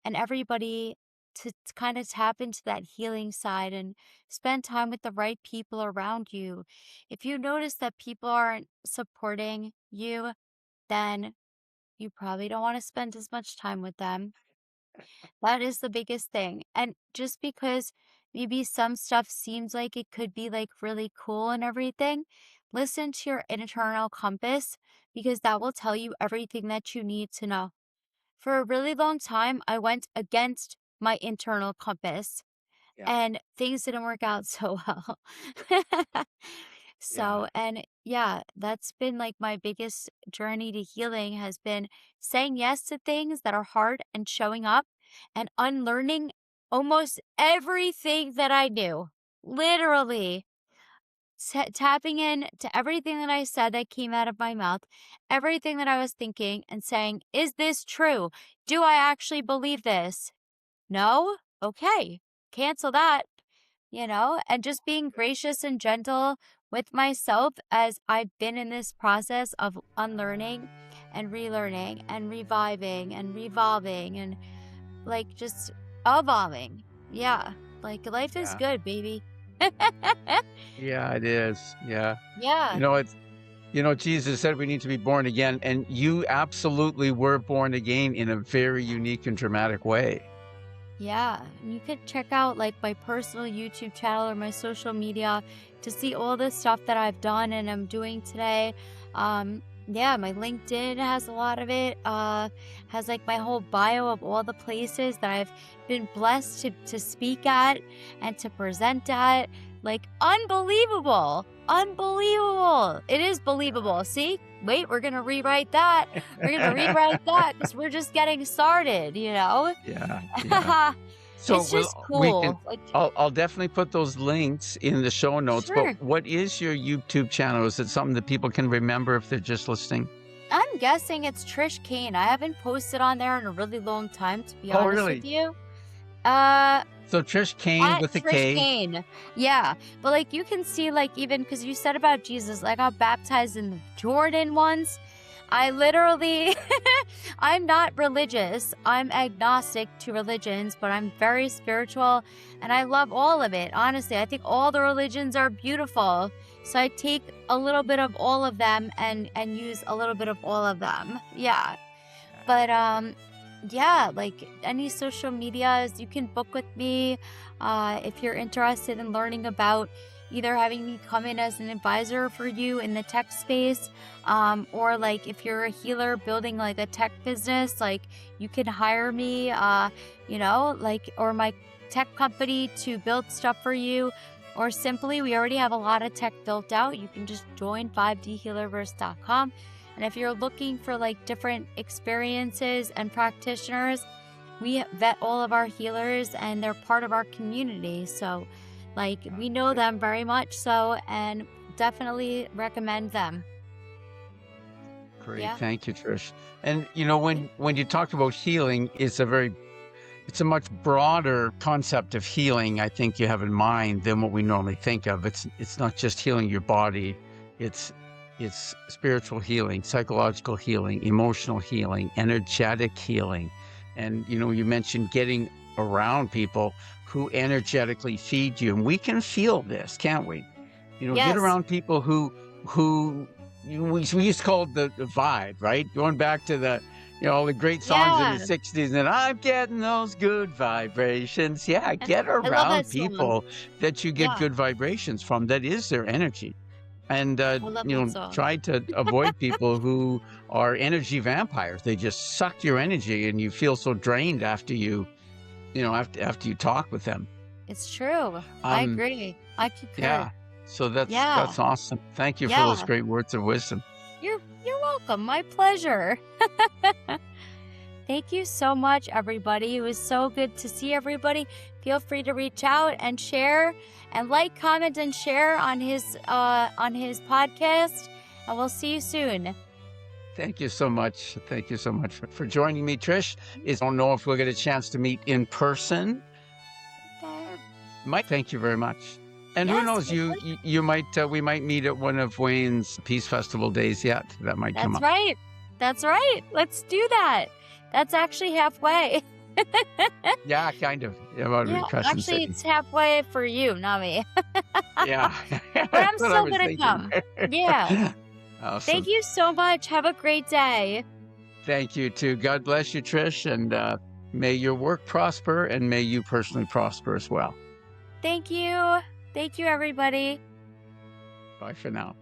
and everybody to kind of tap into that healing side and spend time with the right people around you. If you notice that people aren't supporting you, then you probably don't want to spend as much time with them. That is the biggest thing. And just because maybe some stuff seems like it could be like really cool and everything, listen to your internal compass because that will tell you everything that you need to know. For a really long time, I went against my internal compass Yeah. and things didn't work out so well. Yeah. So, and yeah, that's been like my biggest journey to healing has been saying yes to things that are hard and showing up and unlearning almost everything that I knew. Literally tapping in to everything that I said that came out of my mouth, everything that I was thinking and saying, is this true? Do I actually believe this? No? Okay. Cancel that, and just being gracious and gentle with myself as I've been in this process of unlearning and relearning and reviving and revolving and like just evolving. Yeah. Like life is Yeah. good, baby. Yeah, it is. Yeah. You Yeah. know, Jesus said we need to be born again, and you absolutely were born again in a very unique and dramatic way. Yeah, and you could check out like my personal YouTube channel or my social media to see all the stuff that I've done and I'm doing today. Yeah, my LinkedIn has a lot of it. Has like my whole bio of all the places that I've been blessed to speak at and to present at. Like unbelievable. Unbelievable. It is believable. See? Wait, we're gonna rewrite that. We're gonna rewrite that because we're just getting started, Yeah. Yeah. So It's just we can. cool. Like, I'll definitely put those links in the show notes. sure. But what is your YouTube channel? Is it something that people can remember if they're just listening? I'm guessing it's Trish Kane. I haven't posted on there in a really long time, to be Oh, honest really? with you. Uh, So Trish Kane at with a Trish K. Kane. Yeah. But like you can see, like, even because you said about Jesus, I got baptized in the Jordan once. I literally, I'm not religious. I'm agnostic to religions, but I'm very spiritual and I love all of it. Honestly, I think all the religions are beautiful. So I take a little bit of all of them and use a little bit of all of them. Yeah. But yeah, like any social medias, you can book with me if you're interested in learning about either having me come in as an advisor for you in the tech space, or like if you're a healer building like a tech business, like you can hire me, like, or my tech company to build stuff for you, or simply we already have a lot of tech built out. You can just join 5dhealerverse.com. And if you're looking for like different experiences and practitioners, we vet all of our healers and they're part of our community. So like we know them very much so and definitely recommend them. Great. Yeah. Thank you, Trish. And when you talked about healing, it's a much broader concept of healing, I think you have in mind than what we normally think of. It's not just healing your body. It's spiritual healing, psychological healing, emotional healing, energetic healing. And you mentioned getting around people who energetically feed you. And we can feel this, can't we? Get Yes. around people who we used to call it the vibe, right? Going back to the the great songs in the 60s, and I'm getting those good vibrations. Yeah, get I love around that song. people that you get Yeah. good vibrations from. That is their energy. And I love that song. try to avoid people who are energy vampires. They just suck your energy, and you feel so drained after you talk with them. It's true. I agree. I concur. Yeah. So that's awesome. Thank you for those great words of wisdom. You're welcome. My pleasure. Thank you so much, everybody. It was so good to see everybody. Feel free to reach out and share and like, comment, and share on his podcast. And we'll see you soon. Thank you so much. Thank you so much for joining me, Trish. I don't know if we'll get a chance to meet in person. Mike, thank you very much. And who knows, you might we might meet at one of Wayne's Peace Festival days yet. That might come up. That's right. Let's do that. That's actually halfway. Yeah, kind of. Yeah, about Yeah, Crescent actually, City. it's halfway for you, not me. Yeah, But that's I'm what I still was gonna thinking. come. Yeah. Thank Awesome. you so much. Have a great day. Thank you too. God bless you, Trish, and may your work prosper, and may you personally prosper as well. Thank you. Thank you, everybody. Bye for now.